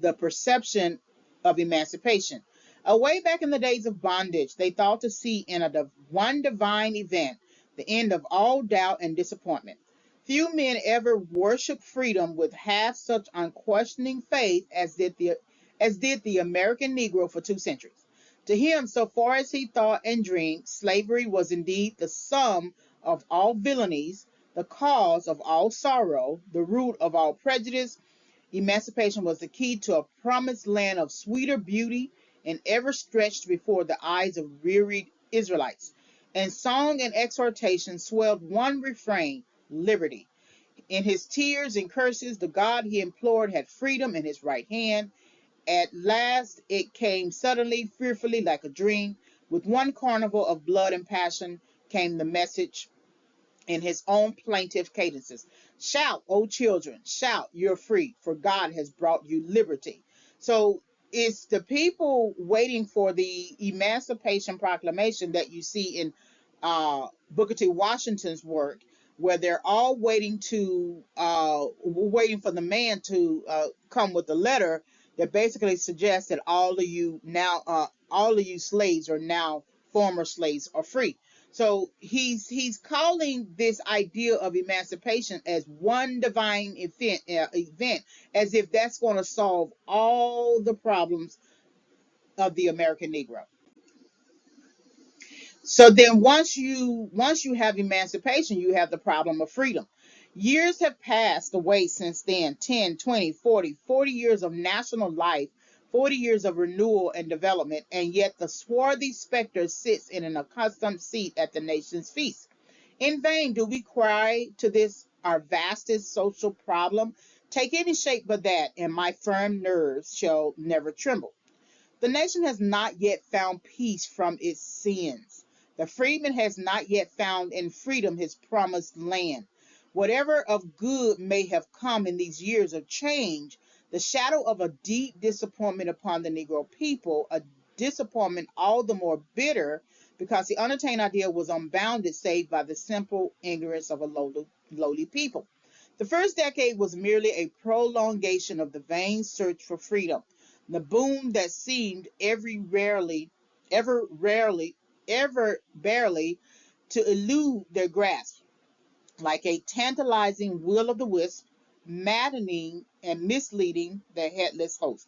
the perception of emancipation. Way back in the days of bondage, they thought to see in one divine event the end of all doubt and disappointment. Few men ever worshiped freedom with half such unquestioning faith as did the American Negro for 2 centuries. To him, so far as he thought and dreamed, slavery was indeed the sum of all villainies, the cause of all sorrow, the root of all prejudice. Emancipation was the key to a promised land of sweeter beauty and ever stretched before the eyes of wearied Israelites. And song and exhortation swelled one refrain, liberty. In his tears and curses, the God he implored had freedom in his right hand. At last it came suddenly, fearfully, like a dream. With one carnival of blood and passion came the message in his own plaintive cadences. Shout, O children, shout, you're free, for God has brought you liberty. So it's the people waiting for the Emancipation Proclamation that you see in Booker T. Washington's work, where they're all waiting for the man to come with a letter that basically suggests that all of you slaves are now former slaves are free. So he's calling this idea of emancipation as one divine event, as if that's going to solve all the problems of the American Negro. So then once you have emancipation, you have the problem of freedom. Years have passed away since then, 10, 20, 40 years of national life, 40 years of renewal and development, and yet the swarthy specter sits in an accustomed seat at the nation's feast. In vain do we cry to this our vastest social problem. Take any shape but that, and my firm nerves shall never tremble. The nation has not yet found peace from its sins. The freedman has not yet found in freedom his promised land. Whatever of good may have come in these years of change, the shadow of a deep disappointment upon the Negro people, a disappointment all the more bitter because the unattained ideal was unbounded save by the simple ignorance of a lowly people. The first decade was merely a prolongation of the vain search for freedom, the boom that seemed ever barely to elude their grasp, like a tantalizing will o' the wisp, maddening and misleading the headless host.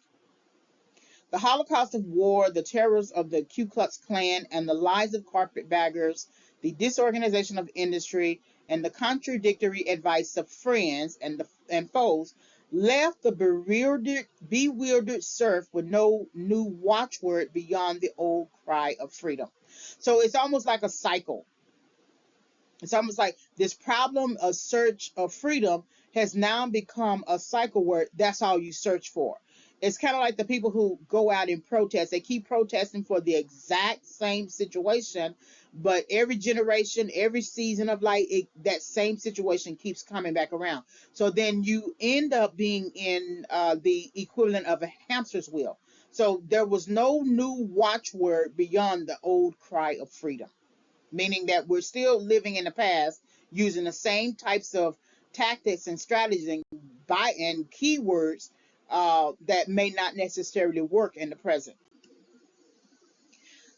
The Holocaust of war, the terrors of the Ku Klux Klan, and the lies of carpetbaggers, the disorganization of industry, and the contradictory advice of friends and foes left the bewildered serf with no new watchword beyond the old cry of freedom. So it's almost like a cycle. It's almost like this problem of search of freedom has now become a cycle where that's all you search for. It's kind of like the people who go out and protest. They keep protesting for the exact same situation, but every generation, every season of life, that same situation keeps coming back around. So then you end up being in the equivalent of a hamster's wheel. So there was no new watchword beyond the old cry of freedom, meaning that we're still living in the past using the same types of tactics and strategies and keywords that may not necessarily work in the present.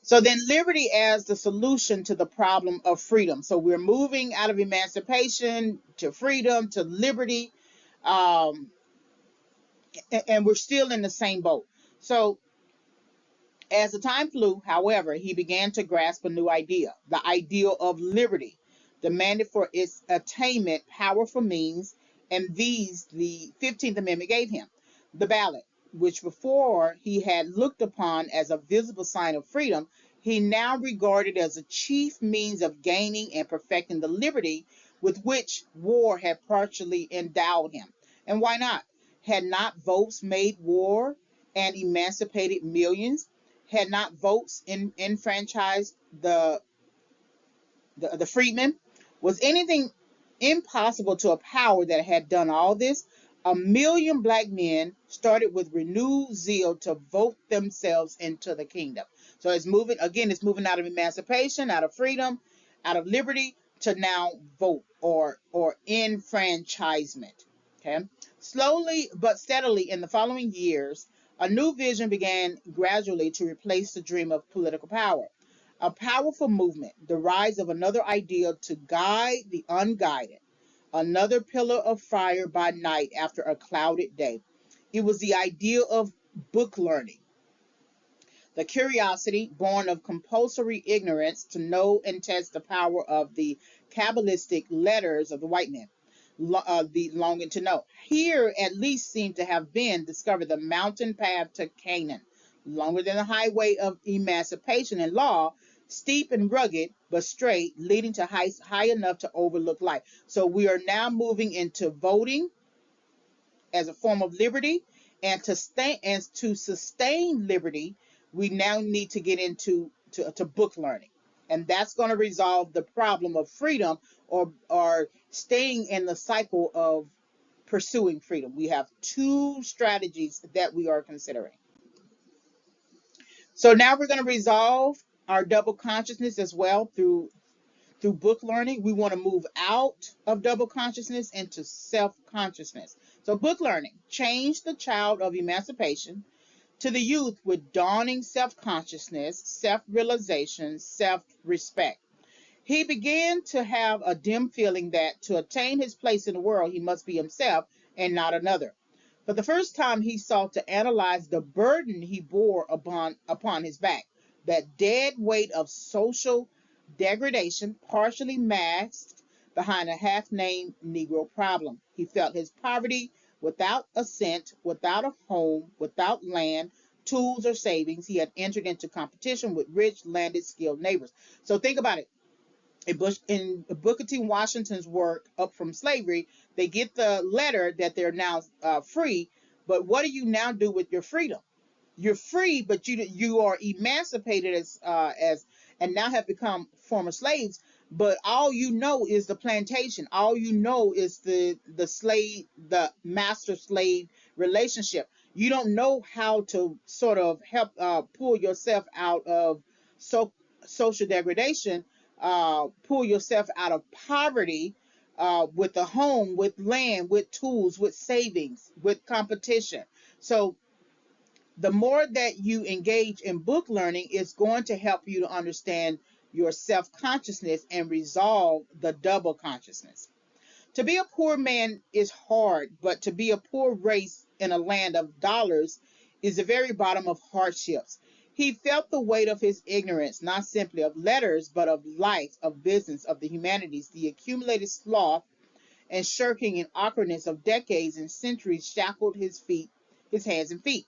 So then liberty as the solution to the problem of freedom. So we're moving out of emancipation to freedom to liberty, um, and we're still in the same boat. So as the time flew, however, he began to grasp a new idea, the ideal of liberty, demanded for its attainment powerful means, and these the 15th Amendment gave him. The ballot, which before he had looked upon as a visible sign of freedom, he now regarded as a chief means of gaining and perfecting the liberty with which war had partially endowed him. And why not? Had not votes made war and emancipated millions? Had not votes enfranchised the freedmen? Was anything impossible to a power that had done all this? A million black men started with renewed zeal to vote themselves into the kingdom. So it's moving again, it's moving out of emancipation, out of freedom, out of liberty to now vote or enfranchisement. Okay. Slowly but steadily in the following years, a new vision began gradually to replace the dream of political power. A powerful movement, the rise of another ideal to guide the unguided, another pillar of fire by night after a clouded day. It was the ideal of book learning, the curiosity born of compulsory ignorance to know and test the power of the Kabbalistic letters of the white men, the longing to know. Here, at least, seemed to have been discovered the mountain path to Canaan, longer than the highway of emancipation and law, steep and rugged, but straight, leading to heights high enough to overlook life. So we are now moving into voting as a form of liberty, and to sustain liberty, we now need to get into to book learning, and that's going to resolve the problem of freedom or staying in the cycle of pursuing freedom. We have two strategies that we are considering. So now we're going to resolve our double consciousness as well through book learning. We want to move out of double consciousness into self-consciousness. So book learning changed the child of emancipation to the youth with dawning self-consciousness, self-realization, self-respect. He began to have a dim feeling that to attain his place in the world, he must be himself and not another. For the first time, he sought to analyze the burden he bore upon his back, that dead weight of social degradation, partially masked behind a half-named Negro problem. He felt his poverty without a cent, without a home, without land, tools, or savings. He had entered into competition with rich, landed, skilled neighbors. So think about it. In Booker T. Washington's work Up from Slavery, they get the letter that they're now free. But what do you now do with your freedom? You're free, but you are emancipated as and now have become former slaves. But all you know is the plantation. All you know is the master slave relationship. You don't know how to sort of help pull yourself out of so social degradation, pull yourself out of poverty, with a home, with land, with tools, with savings, with competition. So the more that you engage in book learning, it's going to help you to understand your self-consciousness and resolve the double consciousness. To be a poor man is hard, but to be a poor race in a land of dollars is the very bottom of hardships. He felt the weight of his ignorance, not simply of letters, but of life, of business, of the humanities. The accumulated sloth and shirking and awkwardness of decades and centuries shackled his hands and feet.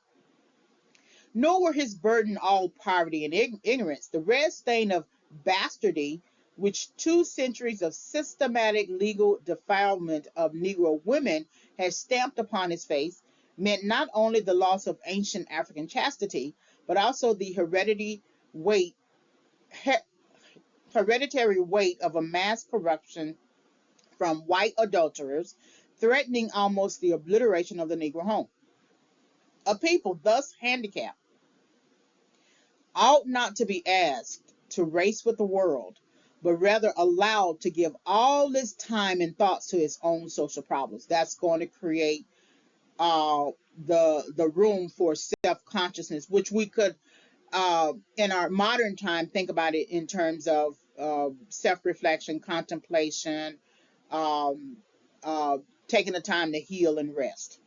Nor were his burden all poverty and ignorance. The red stain of bastardy, which 2 centuries of systematic legal defilement of Negro women had stamped upon his face, meant not only the loss of ancient African chastity, but also the weight, hereditary weight of a mass corruption from white adulterers, threatening almost the obliteration of the Negro home. A people thus handicapped ought not to be asked to race with the world, but rather allowed to give all its time and thoughts to its own social problems. That's going to create uh, the room for self consciousness, which we could in our modern time think about it in terms of self reflection, contemplation, um, uh, taking the time to heal and rest.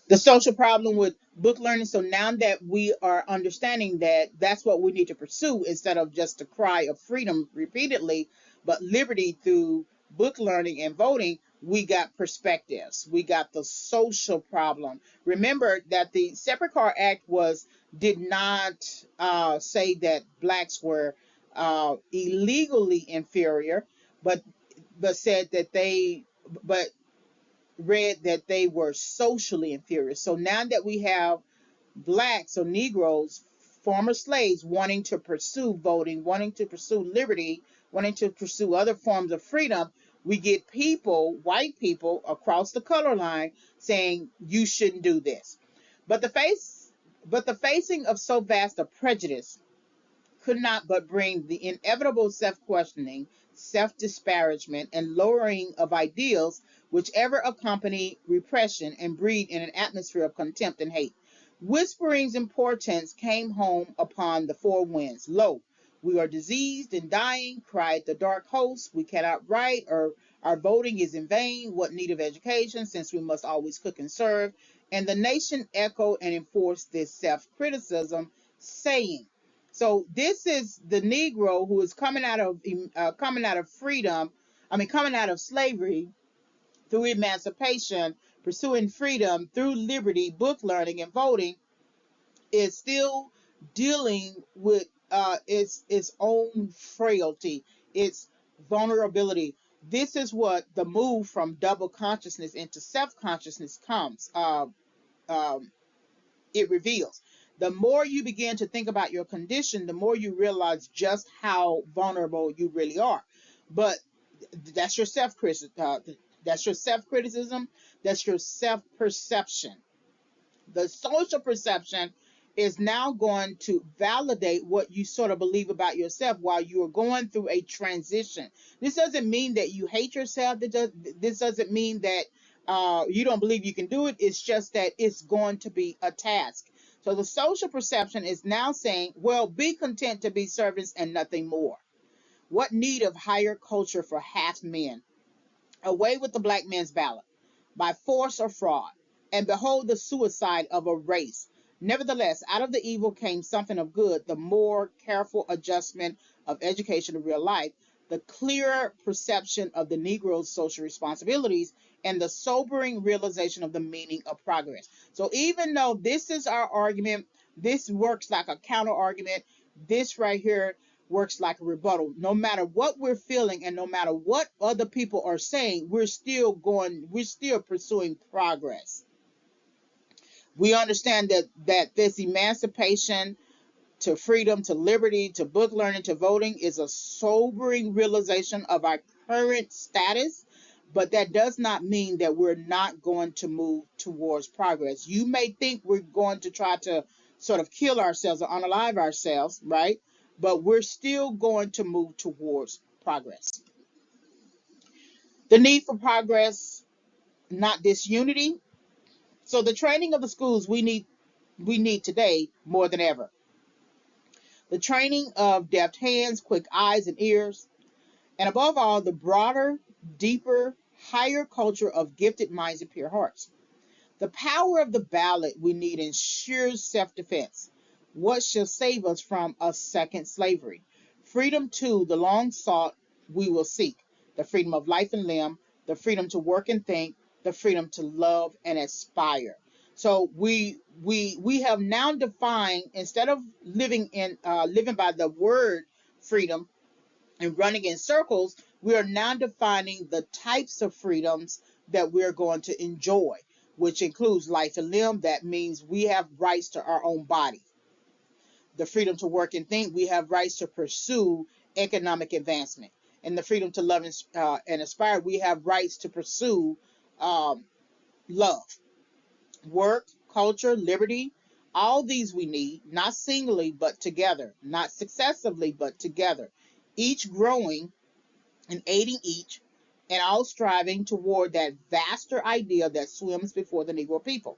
The social problem with book learning. So now that we are understanding that that's what we need to pursue instead of just a cry of freedom repeatedly, but liberty through book learning and voting, we got perspectives. We got the social problem. Remember that the Separate Car Act was did not say that blacks were illegally inferior, but said that but read that they were socially inferior. So now that we have blacks or Negroes, former slaves, wanting to pursue voting, wanting to pursue liberty, wanting to pursue other forms of freedom, we get people, white people across the color line saying you shouldn't do this. But the facing of so vast a prejudice could not but bring the inevitable self-questioning, self-disparagement, and lowering of ideals which ever accompany repression and breed in an atmosphere of contempt and hate. Whisperings and portents came home upon the four winds. Lo, we are diseased and dying, cried the dark host. We cannot write, or our voting is in vain. What need of education, since we must always cook and serve? And the nation echoed and enforced this self-criticism, saying, so this is the Negro who is coming out of freedom. I mean, coming out of slavery through emancipation, pursuing freedom through liberty, book learning, and voting, is still dealing with its own frailty, its vulnerability. This is what the move from double consciousness into self consciousness comes. Um, it reveals. The more you begin to think about your condition, the more you realize just how vulnerable you really are. But that's your that's your self criticism. That's your self perception. The social perception is now going to validate what you sort of believe about yourself while you are going through a transition. This doesn't mean that you hate yourself. This doesn't mean that you don't believe you can do it. It's just that it's going to be a task. So the social perception is now saying, well, be content to be servants and nothing more. What need of higher culture for half men? Away with the black man's ballot, by force or fraud, and behold the suicide of a race. Nevertheless, out of the evil came something of good, the more careful adjustment of education to real life, the clearer perception of the Negro's social responsibilities, and the sobering realization of the meaning of progress. So even though this is our argument, this works like a counter argument, this right here works like a rebuttal. No matter what we're feeling and no matter what other people are saying, we're still pursuing progress. We understand that this emancipation to freedom, to liberty, to book learning, to voting is a sobering realization of our current status, but that does not mean that we're not going to move towards progress. You may think we're going to try to sort of kill ourselves or unalive ourselves, right? But we're still going to move towards progress. The need for progress, not disunity. So the training of the schools we need today more than ever. The training of deft hands, quick eyes and ears, and above all, the broader, deeper, higher culture of gifted minds and pure hearts. The power of the ballot we need ensures self-defense. What shall save us from a second slavery? Freedom too, the long sought, we will seek. The freedom of life and limb, the freedom to work and think, the freedom to love and aspire. So we have now defined, instead of living by the word freedom and running in circles, we are now defining the types of freedoms that we're going to enjoy, which includes life and limb. That means we have rights to our own body. The freedom to work and think, we have rights to pursue economic advancement. And the freedom to love and aspire, we have rights to pursue love, work, culture, liberty, All these we need, not singly, but together, not successively, but together, each growing and aiding each, and all striving toward that vaster idea that swims before the Negro people.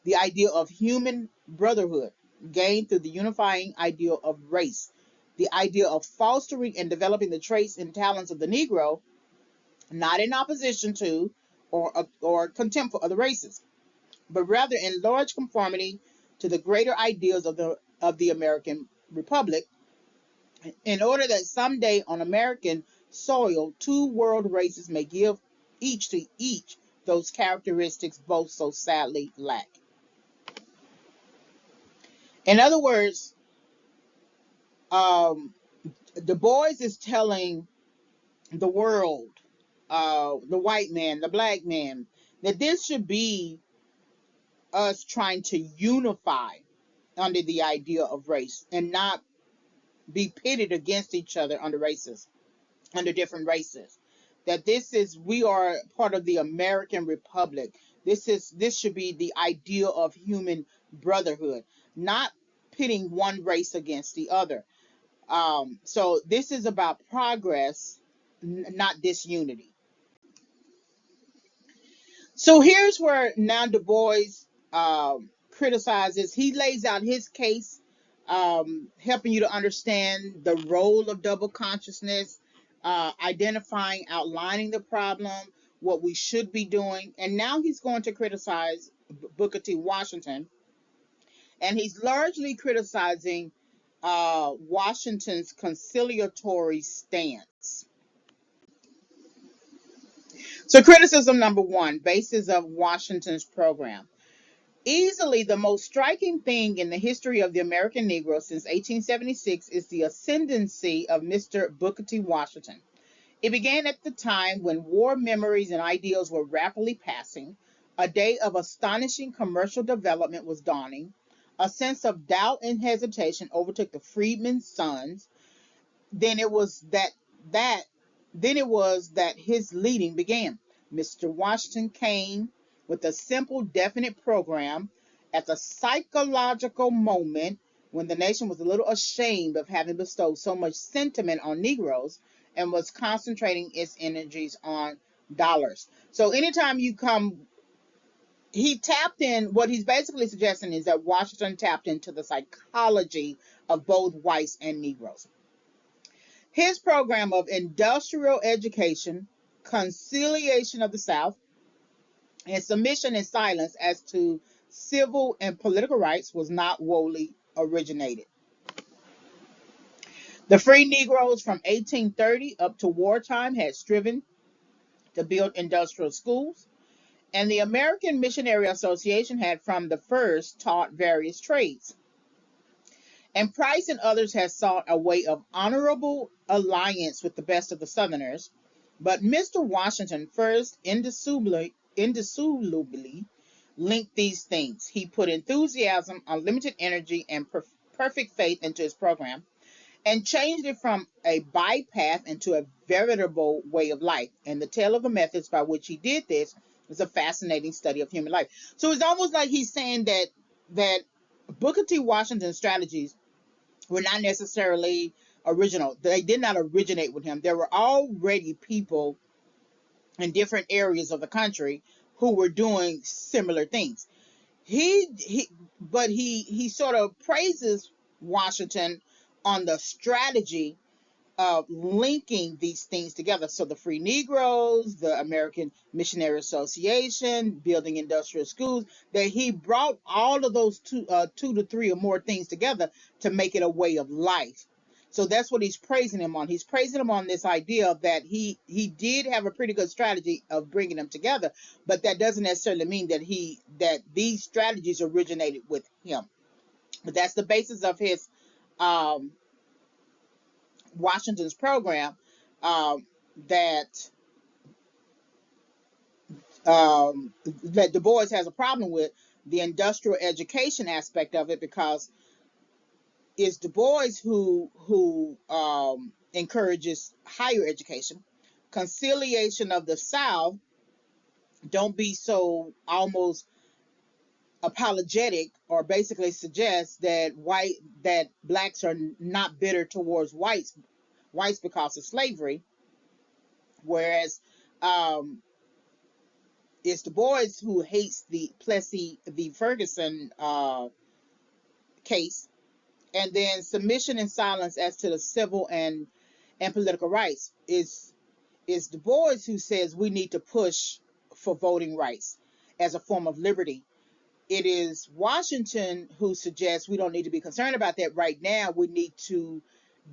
The idea of human brotherhood, gained through the unifying ideal of race. The idea of fostering and developing the traits and talents of the Negro, not in opposition to or contempt for other races, but rather in large conformity to the greater ideals of the American Republic, in order that someday on American soil, two world races may give each to each those characteristics both so sadly lack. In other words, um, Du Bois is telling the world, the white man, the black man, that this should be us trying to unify under the idea of race and not be pitted against each other under different races. That we are part of the American Republic. This should be the ideal of human brotherhood, not pitting one race against the other. So this is about progress, not disunity. So here's where now Du Bois criticizes. He lays out his case, helping you to understand the role of double consciousness, identifying, outlining the problem, what we should be doing, and now he's going to criticize Booker T. Washington, and he's largely criticizing Washington's conciliatory stance. So, criticism number one: basis of Washington's program. Easily the most striking thing in the history of the American Negro since 1876 is the ascendancy of Mr. Booker T. Washington. It began at the time when war memories and ideals were rapidly passing. A day of astonishing commercial development was dawning. A sense of doubt and hesitation overtook the freedmen's sons. Then it was that then it was that his leading began. Mr. Washington came with a simple, definite program at the psychological moment when the nation was a little ashamed of having bestowed so much sentiment on Negroes and was concentrating its energies on dollars. So anytime you come, he tapped in. What he's basically suggesting is that Washington tapped into the psychology of both whites and Negroes. His program of industrial education, conciliation of the South, and submission and silence as to civil and political rights was not wholly originated. The free Negroes from 1830 up to wartime had striven to build industrial schools, and the American Missionary Association had from the first taught various trades. And Price and others had sought a way of honorable alliance with the best of the Southerners. But Mr. Washington first indissolubly linked these things. He put enthusiasm, unlimited energy, and perfect faith into his program and changed it from a bypath into a veritable way of life. And the tale of the methods by which he did this is a fascinating study of human life. So it's almost like he's saying that Booker T. Washington's strategies were not necessarily original. They did not originate with him. There were already people in different areas of the country who were doing similar things. He sort of praises Washington on the strategy of linking these things together. So the Free Negroes, the American Missionary Association, building industrial schools, that he brought all of those two to three or more things together to make it a way of life. So that's what he's praising him on. He's praising him on this idea that he did have a pretty good strategy of bringing them together, but that doesn't necessarily mean that these strategies originated with him. But that's the basis of his Washington's program, that that Du Bois has a problem with the industrial education aspect of it, because it's Du Bois who encourages higher education, conciliation of the South. Don't be so almost apologetic, or basically suggests that blacks are not bitter towards whites because of slavery, whereas um, it's Du Bois who hates the Plessy v. Ferguson case, and then submission and silence as to the civil and political rights is Du Bois who says we need to push for voting rights as a form of liberty. It is Washington who suggests we don't need to be concerned about that right now. We need to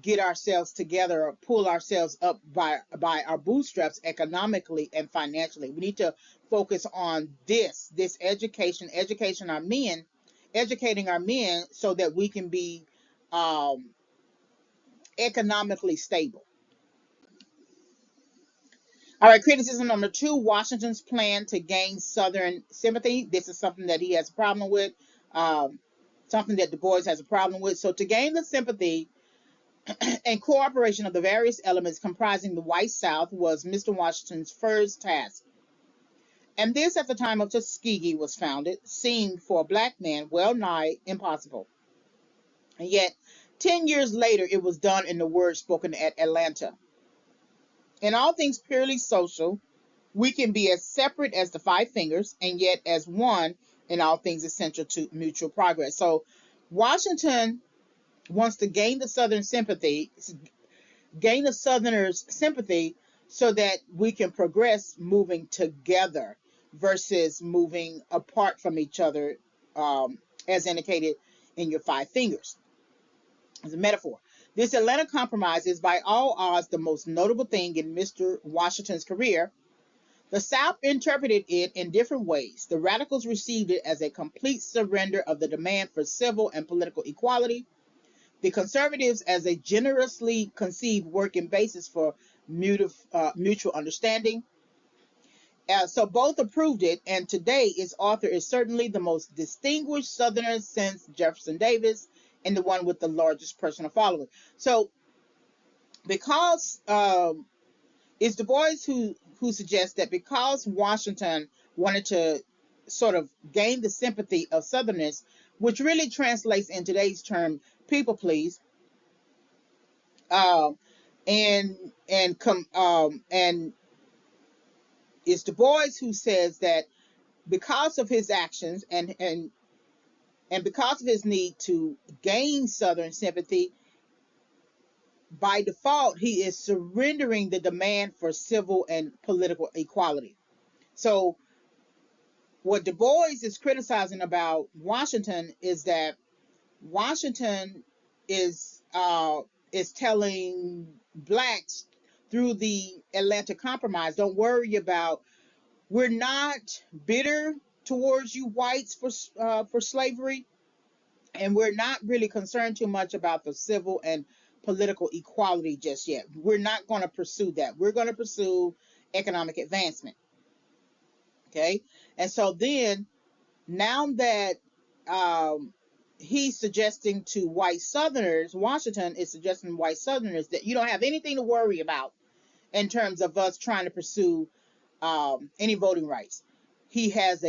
get ourselves together or pull ourselves up by our bootstraps economically and financially. We need to focus on this educating our men so that we can be um, economically stable. All right, criticism number 2, Washington's plan to gain Southern sympathy. This is something that he has a problem with, um, something that Du Bois has a problem with. So to gain the sympathy and cooperation of the various elements comprising the white South was Mr. Washington's first task. And this, at the time of Tuskegee was founded, seemed for a black man well nigh impossible. And yet, 10 years later, it was done in the words spoken at Atlanta. In all things purely social, we can be as separate as the five fingers and yet as one in all things essential to mutual progress. So Washington wants to gain the Southerners' sympathy so that we can progress moving together versus moving apart from each other, as indicated in your five fingers. As a metaphor. This Atlanta Compromise is by all odds the most notable thing in Mr. Washington's career. The South interpreted it in different ways. The radicals received it as a complete surrender of the demand for civil and political equality. The conservatives as a generously conceived working basis for mutual understanding. So both approved it, and today its author is certainly the most distinguished Southerner since Jefferson Davis, and the one with the largest personal following. So because it's Du Bois who suggests that because Washington wanted to sort of gain the sympathy of Southerners, which really translates in today's term people please, um, and and it's Du Bois who says that because of his actions and because of his need to gain Southern sympathy, by default, he is surrendering the demand for civil and political equality. So what Du Bois is criticizing about Washington is that Washington is telling blacks through the Atlanta Compromise, don't worry about, we're not bitter towards you whites for slavery, and we're not really concerned too much about the civil and political equality just yet. We're not going to pursue that. We're going to pursue economic advancement. Okay, and so then now that he's suggesting to white Southerners, Washington is suggesting to white Southerners that you don't have anything to worry about in terms of us trying to pursue any voting rights. He has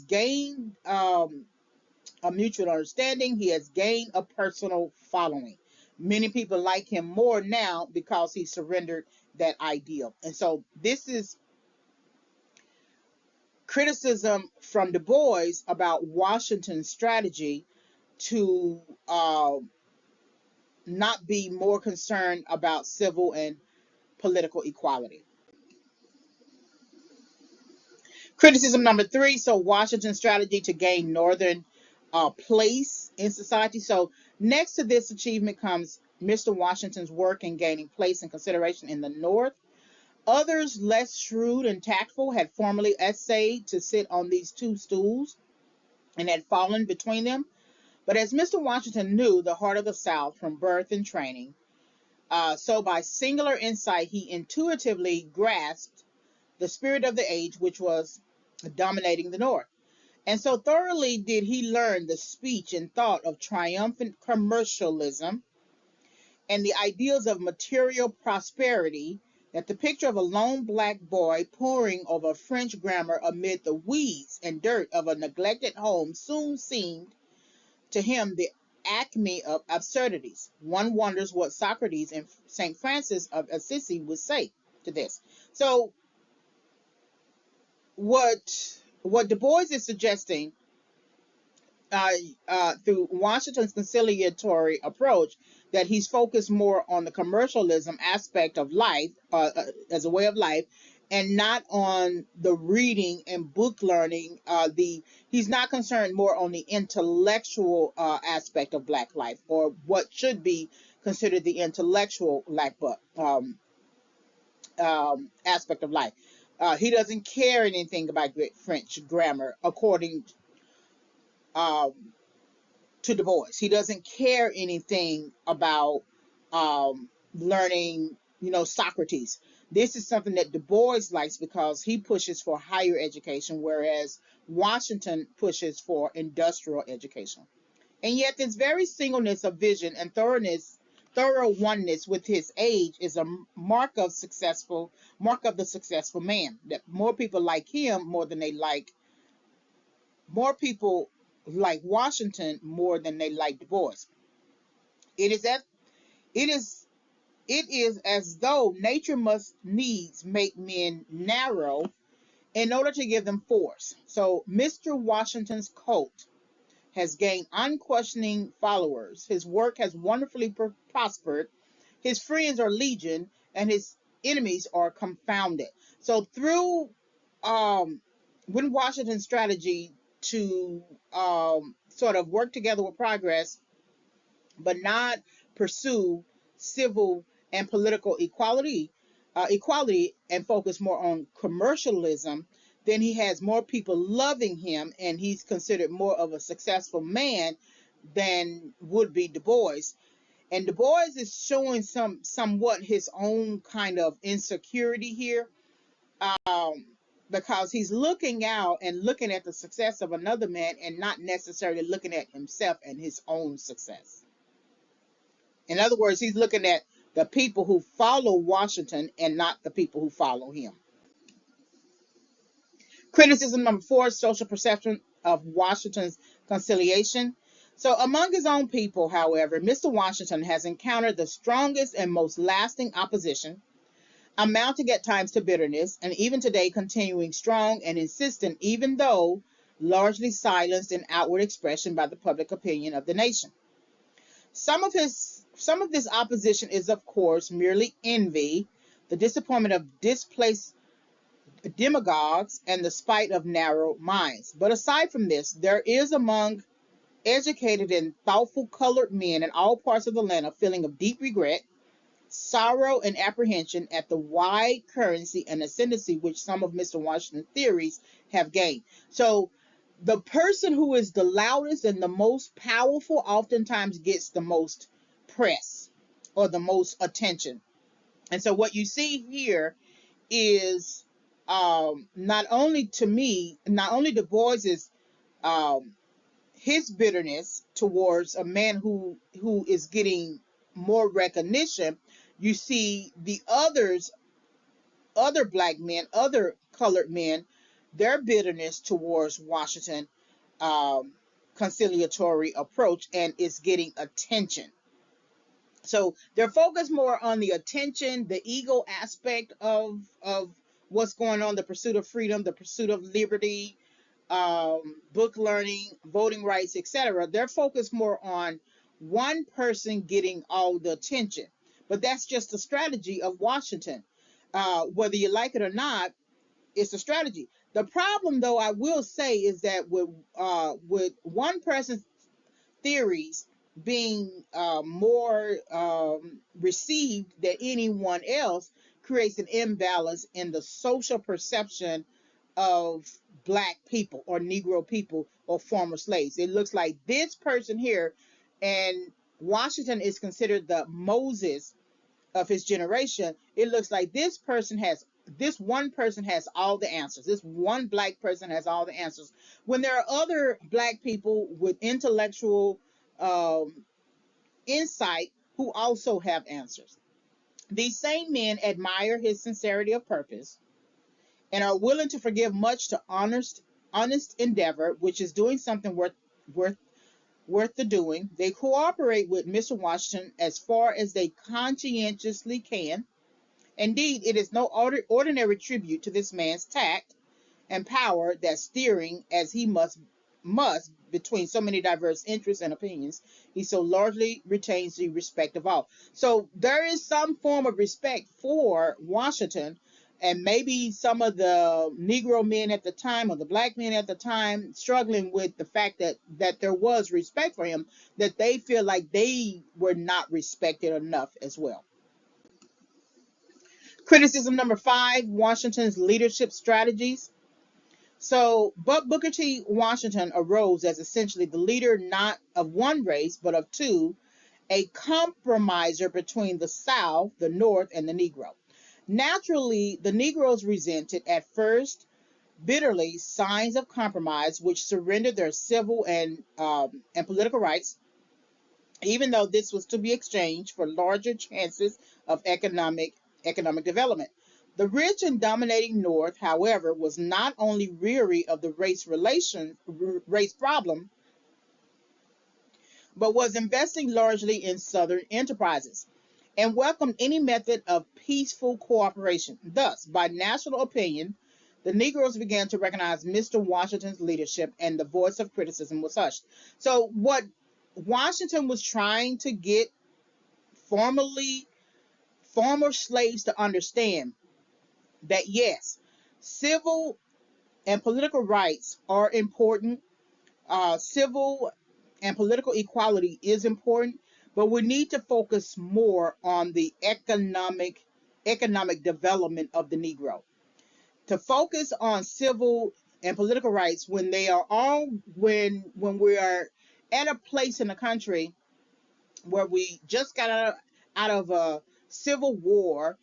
gained a mutual understanding. He has gained a personal following. Many people like him more now because he surrendered that ideal. And so this is criticism from Du Bois about Washington's strategy to not be more concerned about civil and political equality. Criticism number 3, so Washington's strategy to gain Northern place in society. So next to this achievement comes Mr. Washington's work in gaining place and consideration in the North. Others, less shrewd and tactful, had formerly essayed to sit on these two stools and had fallen between them. But as Mr. Washington knew the heart of the South from birth and training, so by singular insight he intuitively grasped the spirit of the age which was dominating the North. And so thoroughly did he learn the speech and thought of triumphant commercialism and the ideals of material prosperity that the picture of a lone black boy poring over French grammar amid the weeds and dirt of a neglected home soon seemed to him the acme of absurdities. One wonders what Socrates and St. Francis of Assisi would say to this. So what Du Bois is suggesting through Washington's conciliatory approach, that he's focused more on the commercialism aspect of life as a way of life, and not on the reading and book learning. He's not concerned more on the intellectual aspect of Black life, or what should be considered the intellectual aspect of life. He doesn't care anything about great French grammar, according um, to Du Bois. He doesn't care anything about learning, Socrates. This is something that Du Bois likes because he pushes for higher education, whereas Washington pushes for industrial education. And yet, this very singleness of vision and thorough oneness with his age is a mark of the successful man. That more people like him more people like Washington more than they like Du Bois. It is that it is it is as though nature must needs make men narrow in order to give them force. So Mr. Washington's cult has gained unquestioning followers. His work has wonderfully prospered. His friends are legion, and his enemies are confounded. So through when Washington's strategy to sort of work together with progress, but not pursue civil and political equality, and focus more on commercialism, then he has more people loving him, and he's considered more of a successful man than would be Du Bois. And Du Bois is showing somewhat his own kind of insecurity here, um, because he's looking out and looking at the success of another man and not necessarily looking at himself and his own success. In other words, he's looking at the people who follow Washington and not the people who follow him. Criticism number 4, social perception of Washington's conciliation. So, among his own people, however, Mr. Washington has encountered the strongest and most lasting opposition, amounting at times to bitterness, and even today continuing strong and insistent, even though largely silenced in outward expression by the public opinion of the nation. Some of this opposition is, of course, merely envy, the disappointment of displaced demagogues, and the spite of narrow minds. But aside from this, there is among educated and thoughtful colored men in all parts of the land a feeling of deep regret, sorrow, and apprehension at the wide currency and ascendancy which some of Mr. Washington's theories have gained. So the person who is the loudest and the most powerful oftentimes gets the most press or the most attention. And so what you see here is not only Du Bois's his bitterness towards a man who is getting more recognition. You see the other black men, other colored men, their bitterness towards Washington conciliatory approach, and it's getting attention. So they're focused more on the attention, the ego aspect of what's going on, the pursuit of freedom, the pursuit of liberty, book learning, voting rights, etc. They're focused more on one person getting all the attention. But that's just the strategy of Washington. Whether you like it or not, it's a strategy. The problem, though, I will say, is that with one person's theories being more received than anyone else, creates an imbalance in the social perception of black people or Negro people or former slaves. It looks like this person here, and Washington is considered the Moses of his generation. It looks like this one person has all the answers. This one black person has all the answers. When there are other black people with intellectual um, insight who also have answers. These same men admire his sincerity of purpose and are willing to forgive much to honest endeavor, which is doing something worth worth the doing. They cooperate with Mr. Washington as far as they conscientiously can. Indeed, it is no ordinary tribute to this man's tact and power that steering as he must between so many diverse interests and opinions, he so largely retains the respect of all. So there is some form of respect for Washington, and maybe some of the Negro men at the time or the black men at the time struggling with the fact that there was respect for him, that they feel like they were not respected enough as well. Criticism number 5, Washington's leadership strategies. So, but Booker T. Washington arose as essentially the leader not of one race, but of two, a compromiser between the South, the North, and the Negro. Naturally, the Negroes resented at first bitterly signs of compromise, which surrendered their civil and political rights, even though this was to be exchanged for larger chances of economic development. The rich and dominating North, however, was not only weary of the race problem, but was investing largely in Southern enterprises and welcomed any method of peaceful cooperation. Thus, by national opinion, the Negroes began to recognize Mr. Washington's leadership, and the voice of criticism was hushed. So, what Washington was trying to get former slaves to understand that yes, civil and political rights are important. Civil and political equality is important, but we need to focus more on the economic development of the Negro. To focus on civil and political rights when they are all when we are at a place in the country where we just got out of a civil war.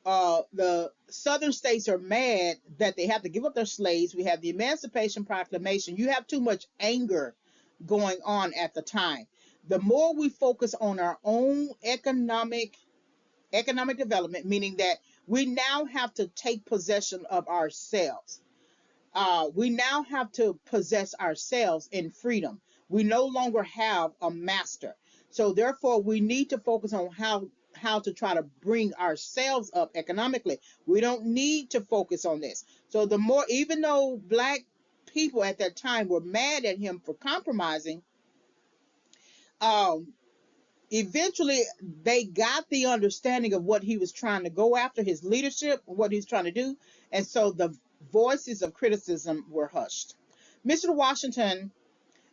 The southern states are mad that they have to give up their slaves. We have the Emancipation Proclamation. You have too much anger going on at the time. The more we focus on our own economic development, meaning that we now have to take possession of ourselves. We now have to possess ourselves in freedom. We no longer have a master. So therefore, we need to focus on how to try to bring ourselves up economically. We don't need to focus on this. So the more, even though black people at that time were mad at him for compromising, um, eventually they got the understanding of what he was trying to go after, his leadership, what he's trying to do, and so the voices of criticism were hushed. Mr. Washington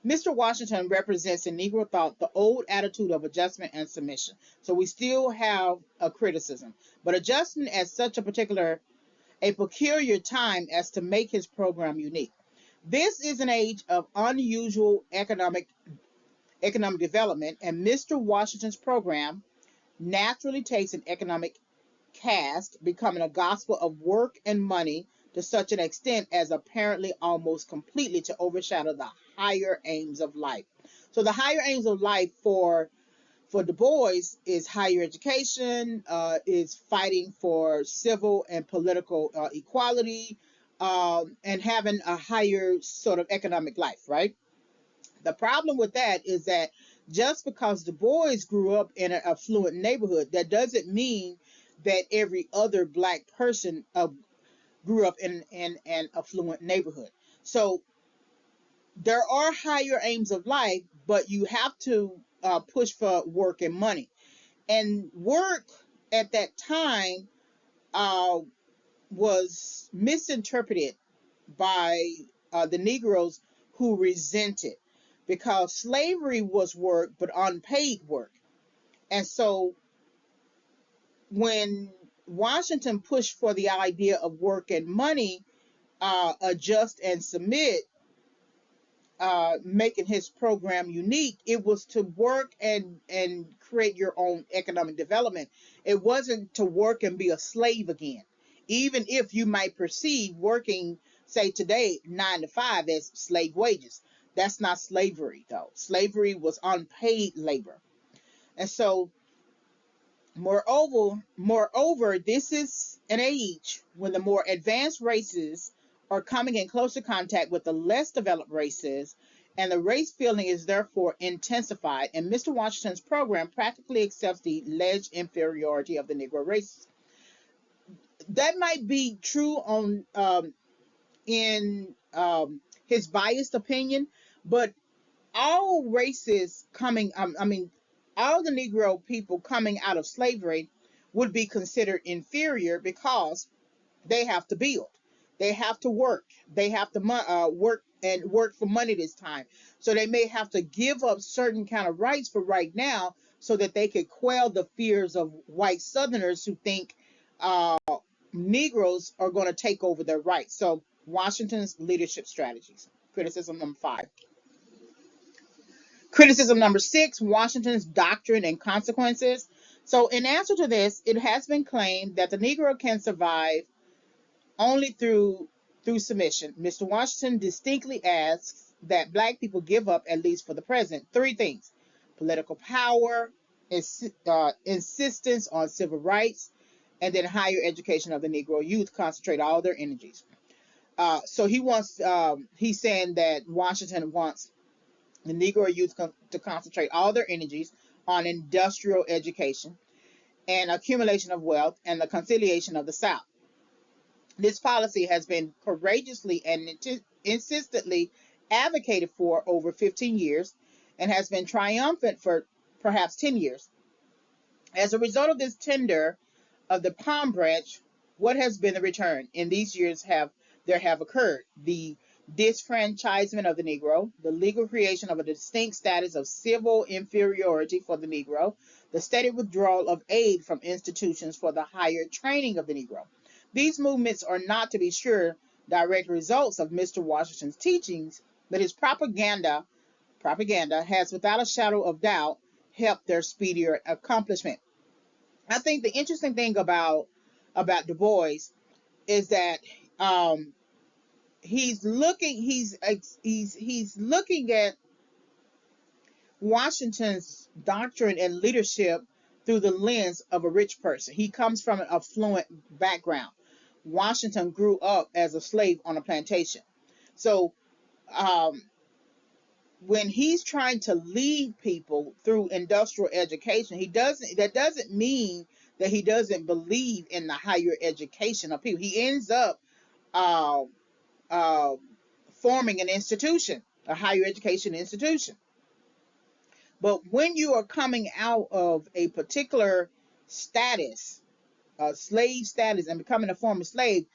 Mr. Washington represents in Negro thought the old attitude of adjustment and submission. So we still have a criticism, but adjusting at such a peculiar time as to make his program unique. This is an age of unusual economic development, and Mr. Washington's program naturally takes an economic cast, becoming a gospel of work and money to such an extent as apparently almost completely to overshadow the higher aims of life. So the higher aims of life for Du Bois is higher education, is fighting for civil and political equality, and having a higher sort of economic life, right? The problem with that is that just because Du Bois grew up in an affluent neighborhood, that doesn't mean that every other black person grew up in an affluent neighborhood. So there are higher aims of life, but you have to push for work and money. And work at that time uh, was misinterpreted by the Negroes who resented, because slavery was work, but unpaid work. And so when Washington pushed for the idea of work and money, adjust and submit, making his program unique, it was to work and create your own economic development. It wasn't to work and be a slave again, even if you might perceive working, say today, 9 to 5 as slave wages. That's not slavery, though. Slavery was unpaid labor. And so Moreover, this is an age when the more advanced races are coming in closer contact with the less developed races, and the race feeling is therefore intensified. And Mr. Washington's program practically accepts the alleged inferiority of the Negro race. That might be true on in his biased opinion, but all races coming, all the Negro people coming out of slavery would be considered inferior because they have to build, they have to work, they have to work and work for money this time. So they may have to give up certain kind of rights for right now so that they could quell the fears of white Southerners who think uh, Negroes are going to take over their rights. So Washington's leadership strategies. Criticism number 5. Criticism number 6, Washington's doctrine and consequences. So in answer to this, it has been claimed that the Negro can survive only through submission. Mr. Washington distinctly asks that black people give up, at least for the present, 3 things: political power, insistence on civil rights, and then higher education of the Negro youth, concentrate all their energies. So he's saying that Washington wants the Negro youth to concentrate all their energies on industrial education and accumulation of wealth and the conciliation of the South. This policy has been courageously and insistently advocated for over 15 years and has been triumphant for perhaps 10 years. As a result of this tender of the palm branch, what has been the return? In these years have occurred the disfranchisement of the Negro, the legal creation of a distinct status of civil inferiority for the Negro, the steady withdrawal of aid from institutions for the higher training of the Negro. These movements are not, to be sure, direct results of Mr. Washington's teachings, but his propaganda has, without a shadow of doubt, helped their speedier accomplishment. I think the interesting thing about Du Bois is that um, he's looking at Washington's doctrine and leadership through the lens of a rich person. He comes from an affluent background. Washington grew up as a slave on a plantation. So um, when he's trying to lead people through industrial education, that doesn't mean that he doesn't believe in the higher education of people. He ends up uh, uh, forming an institution, a higher education institution. But when you are coming out of a particular status, slave status, and becoming a former slave,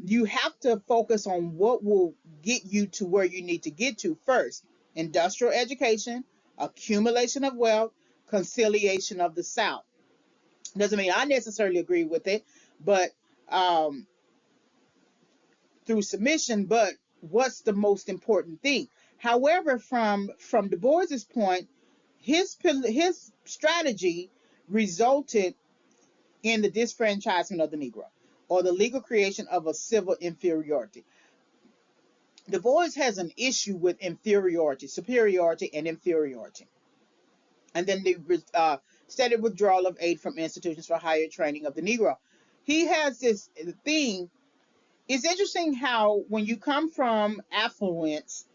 you have to focus on what will get you to where you need to get to first: industrial education, accumulation of wealth, conciliation of the South. Doesn't mean I necessarily agree with it, but um, through submission. But what's the most important thing? However, from Du Bois's point, his strategy resulted in the disfranchisement of the Negro, or the legal creation of a civil inferiority. Du Bois has an issue with inferiority, superiority, and inferiority. And then the steady withdrawal of aid from institutions for higher training of the Negro. He has this thing. It's interesting how when you come from affluence,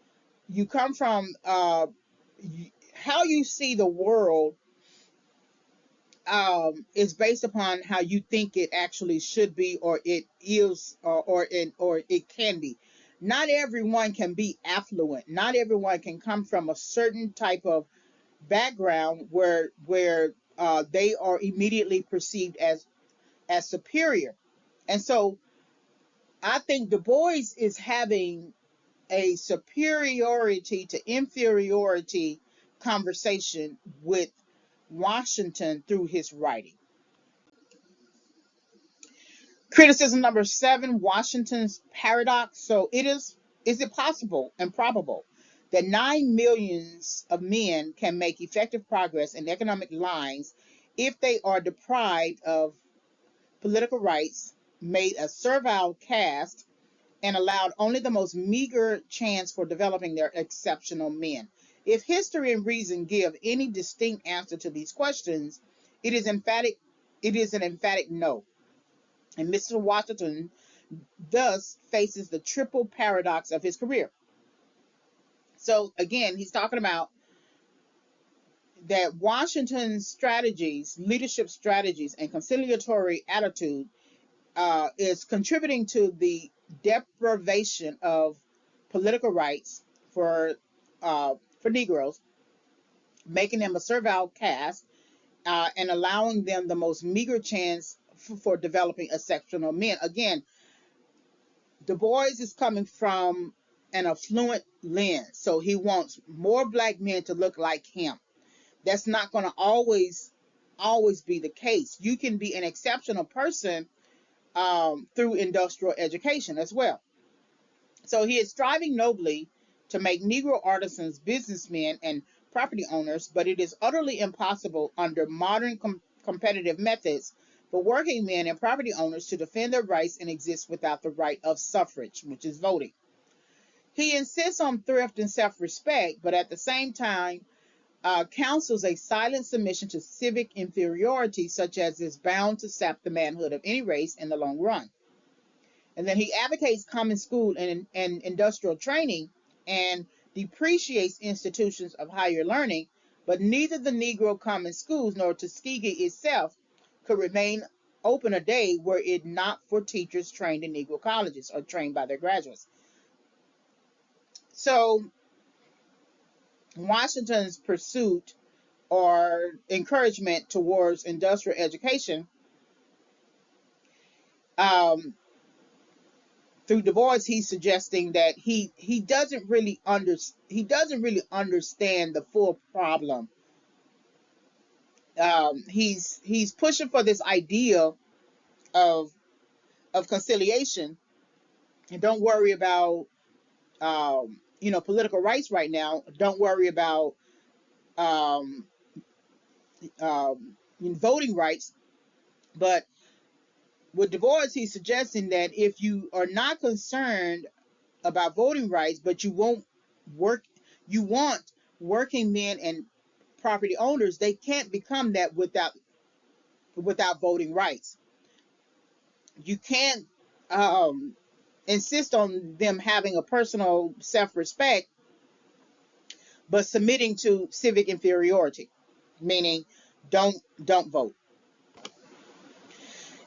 you come from how you see the world is based upon how you think it actually should be, or it is, or it can be. Not everyone can be affluent. Not everyone can come from a certain type of background where they are immediately perceived as superior. And so I think Du Bois is having a superiority to inferiority conversation with Washington through his writing. Criticism number 7, Washington's paradox. So is it possible and probable that 9 millions of men can make effective progress in economic lines if they are deprived of political rights, made a servile caste, and allowed only the most meager chance for developing their exceptional men? If history and reason give any distinct answer to these questions, It is emphatic. It is an emphatic no. And Mr. Washington thus faces the triple paradox of his career. So again, he's talking about that Washington's strategies, leadership strategies, and conciliatory attitude is contributing to the deprivation of political rights for Negroes, making them a servile caste, and allowing them the most meager chance for developing exceptional men. Again, Du Bois is coming from an affluent lens, so he wants more black men to look like him. That's not going to always be the case. You can be an exceptional person through industrial education as well. So he is striving nobly to make Negro artisans businessmen and property owners, but it is utterly impossible under modern competitive methods for working men and property owners to defend their rights and exist without the right of suffrage, which is voting. He insists on thrift and self-respect, but at the same time counsels a silent submission to civic inferiority, such as is bound to sap the manhood of any race in the long run. And then he advocates common school and industrial training and depreciates institutions of higher learning, but neither the Negro common schools nor Tuskegee itself could remain open a day were it not for teachers trained in Negro colleges or trained by their graduates. So Washington's pursuit or encouragement towards industrial education through Du Bois, he's suggesting that he doesn't really understand the full problem. He's pushing for this idea of conciliation, and don't worry about political rights right now. Don't worry about voting rights. But with Du Bois, he's suggesting that if you are not concerned about voting rights, but you want working men and property owners, they can't become that without voting rights. You can't insist on them having a personal self-respect, but submitting to civic inferiority, meaning don't vote.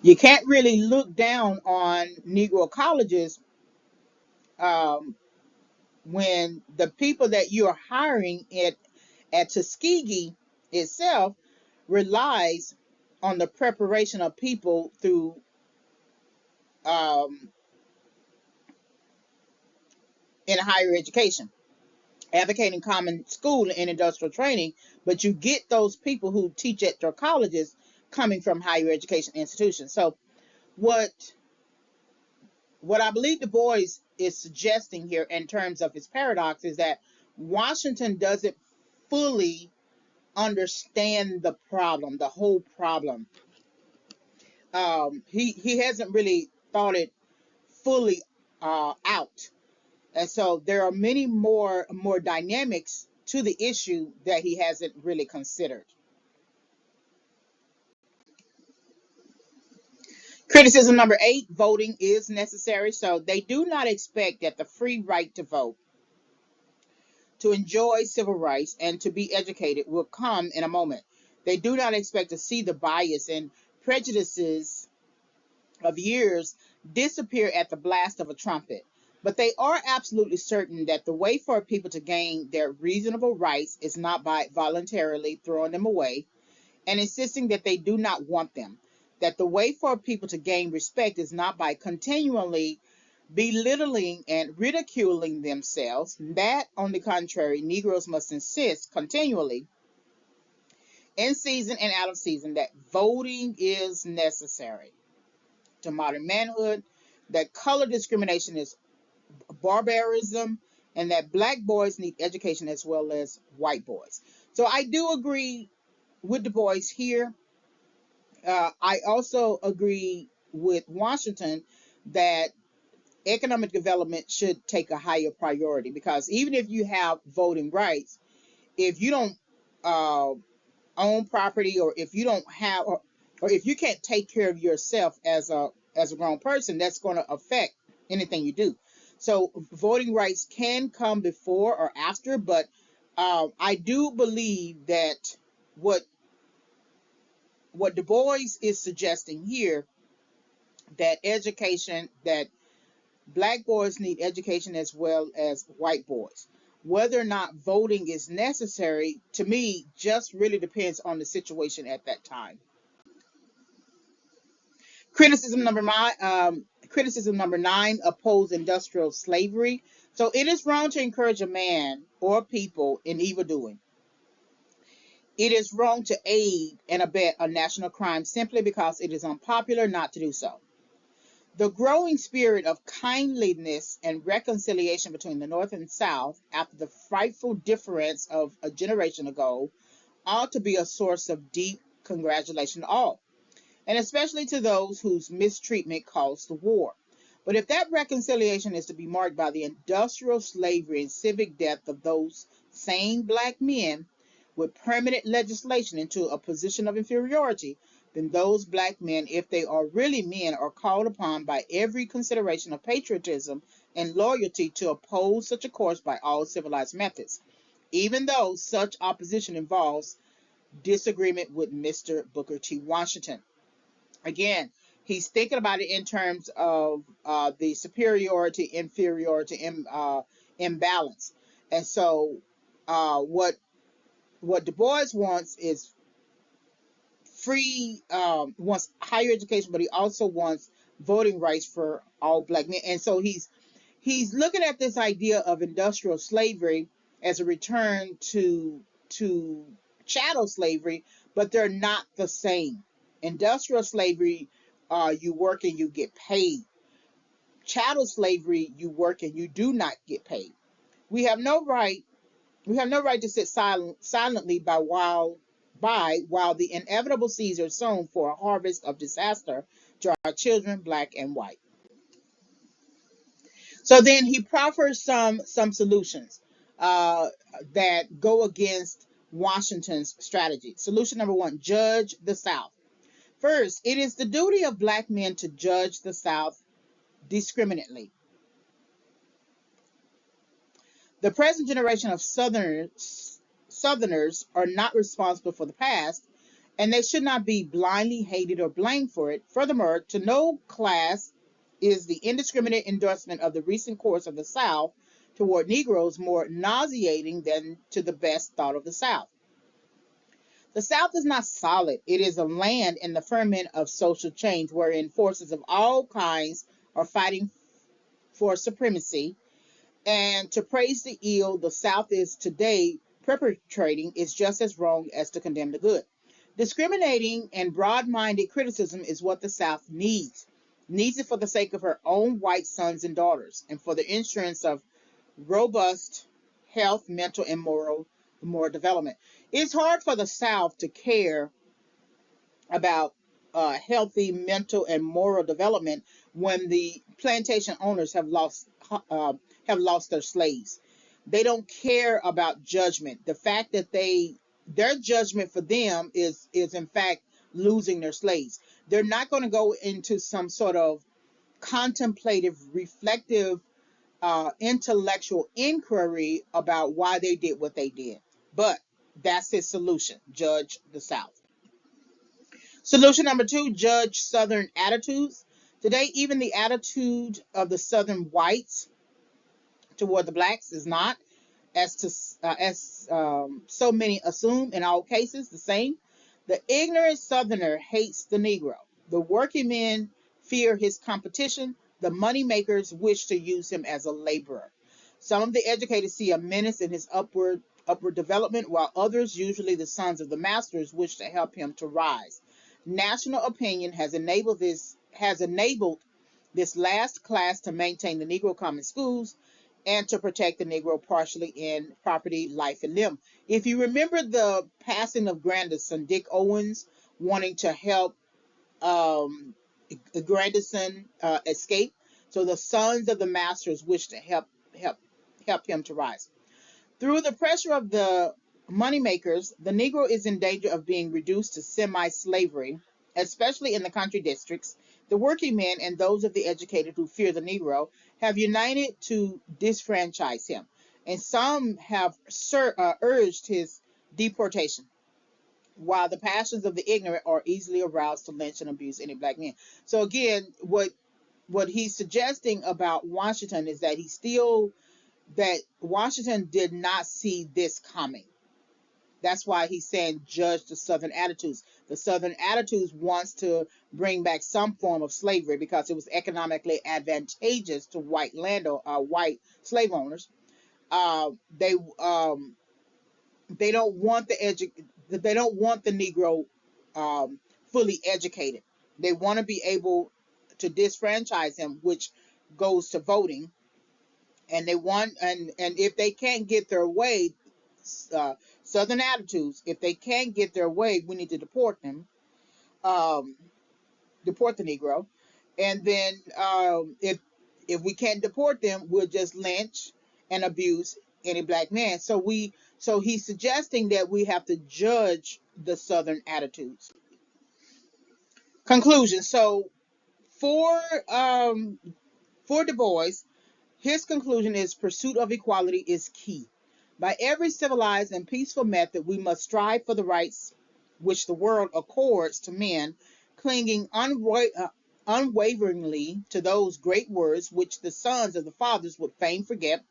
You can't really look down on Negro colleges when the people that you're hiring at Tuskegee itself relies on the preparation of people through in higher education, advocating common school and industrial training, but you get those people who teach at their colleges coming from higher education institutions. So what I believe Du Bois is suggesting here in terms of his paradox is that Washington doesn't fully understand the problem, the whole problem. He hasn't really thought it fully out, and so there are many more dynamics to the issue that he hasn't really considered. Criticism number 8: voting is necessary. So they do not expect that the free right to vote, to enjoy civil rights, and to be educated will come in a moment. They do not expect to see the bias and prejudices of years disappear at the blast of a trumpet. But they are absolutely certain that the way for people to gain their reasonable rights is not by voluntarily throwing them away and insisting that they do not want them. That the way for people to gain respect is not by continually belittling and ridiculing themselves. That, on the contrary, Negroes must insist continually, in season and out of season, that voting is necessary to modern manhood, that color discrimination is barbarism, and that black boys need education as well as white boys. So I do agree with Du Bois here. I also agree with Washington that economic development should take a higher priority, because even if you have voting rights, if you don't own property, or if you don't have, or if you can't take care of yourself as a grown person, that's going to affect anything you do. So voting rights can come before or after, but I do believe that what what Du Bois is suggesting here, that education, that black boys need education as well as white boys. Whether or not voting is necessary, to me, just really depends on the situation at that time. Criticism number nine: oppose industrial slavery. So it is wrong to encourage a man or people in evil doing. It is wrong to aid and abet a national crime simply because it is unpopular not to do so. The growing spirit of kindliness and reconciliation between the North and South after the frightful difference of a generation ago ought to be a source of deep congratulation to all, and especially to those whose mistreatment caused the war. But if that reconciliation is to be marked by the industrial slavery and civic death of those same black men with permanent legislation into a position of inferiority, then those black men, if they are really men, are called upon by every consideration of patriotism and loyalty to oppose such a course by all civilized methods, even though such opposition involves disagreement with Mr. Booker T. Washington. Again, he's thinking about it in terms of the superiority inferiority imbalance. And so what Du Bois wants is free, wants higher education, but he also wants voting rights for all black men. And so he's looking at this idea of industrial slavery as a return to chattel slavery, but they're not the same. Industrial slavery, you work and you get paid. Chattel slavery, you work and you do not get paid. We have no right. We have no right to sit silently while the inevitable seeds are sown for a harvest of disaster to our children, black and white. So then he proffers some solutions uh, that go against Washington's strategy. Solution number one: judge the South. First, it is the duty of black men to judge the South discriminately. The present generation of Southerners are not responsible for the past, and they should not be blindly hated or blamed for it. Furthermore, to no class is the indiscriminate endorsement of the recent course of the South toward Negroes more nauseating than to the best thought of the South. The South is not solid. It is a land in the ferment of social change wherein forces of all kinds are fighting for supremacy. And to praise the ill the South is today perpetrating is just as wrong as to condemn the good. Discriminating and broad-minded criticism is what the South needs. Needs it for the sake of her own white sons and daughters, and for the insurance of robust health, mental, and moral development. It's hard for the South to care about healthy mental and moral development when the plantation owners uh, have lost their slaves. They don't care about judgment. The fact that their judgment for them is in fact losing their slaves. They're not going to go into some sort of contemplative, reflective, intellectual inquiry about why they did what they did. But that's his solution: judge the South. Solution number two: judge Southern attitudes. Today, even the attitude of the Southern whites toward the blacks is not, as so many assume, in all cases, the same. The ignorant Southerner hates the Negro. The working men fear his competition. The money makers wish to use him as a laborer. Some of the educated see a menace in his upward development, while others, usually the sons of the masters, wish to help him to rise. National opinion has enabled this last class to maintain the Negro common schools and to protect the Negro partially in property, life, and limb. If you remember the passing of Grandison, Dick Owens wanting to help Grandison escape, so the sons of the masters wish to help him to rise. Through the pressure of the moneymakers, the Negro is in danger of being reduced to semi-slavery, especially in the country districts. The working men and those of the educated who fear the Negro have united to disfranchise him, and some have urged his deportation, while the passions of the ignorant are easily aroused to lynch and abuse any black man. So again, what he's suggesting about Washington is that that Washington did not see this coming. That's why he's saying judge the Southern attitudes. The Southern attitudes wants to bring back some form of slavery because it was economically advantageous to white slave owners. Uh, they um, they don't want they don't want the Negro fully educated. They want to be able to disfranchise him, which goes to voting, and they want and if they can't get their way, uh, Southern attitudes. If they can't get their way, we need to deport them, um, deport the Negro, and then if we can't deport them, we'll just lynch and abuse any black man. So he's suggesting that we have to judge the Southern attitudes. Conclusion. So for um, for Du Bois, his conclusion is pursuit of equality is key. By every civilized and peaceful method, we must strive for the rights which the world accords to men, clinging unwaveringly to those great words which the sons of the fathers would fain forget.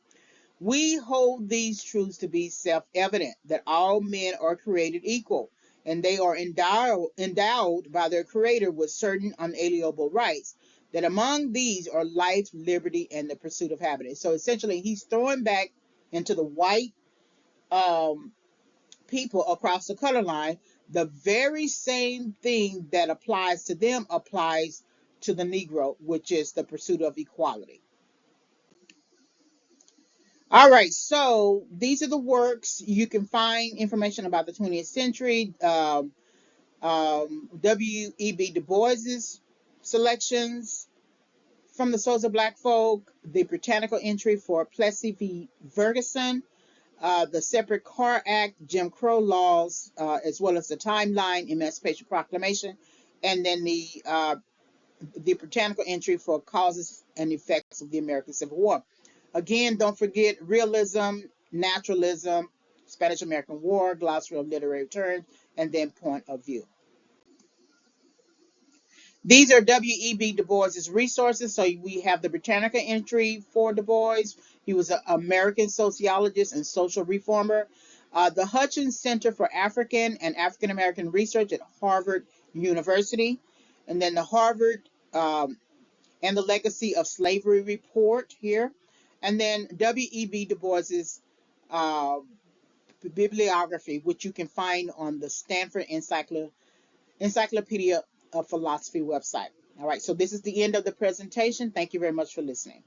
We hold these truths to be self-evident, that all men are created equal, and they are endowed by their Creator with certain unalienable rights, that among these are life, liberty, and the pursuit of happiness. So essentially, he's throwing back into the white um, people across the color line the very same thing that applies to them applies to the Negro, which is the pursuit of equality. All right, so these are the works. You can find information about the 20th century, W.E.B. Du Bois's selections from the Souls of Black Folk, the Britannical entry for Plessy v. Ferguson, the Separate Car Act, Jim Crow laws, as well as the timeline, Emancipation Proclamation, and then the Britannical entry for causes and effects of the American Civil War. Again, don't forget Realism, Naturalism, Spanish American War, Glossary of Literary Terms, and then Point of View. These are W.E.B. Du Bois's resources. So we have the Britannica entry for Du Bois. He was an American sociologist and social reformer. The Hutchins Center for African and African American Research at Harvard University. And then the Harvard and the Legacy of Slavery report here. And then W.E.B. Du Bois's uh, bibliography, which you can find on the Stanford Encyclopedia of Philosophy website. All right, so this is the end of the presentation. Thank you very much for listening.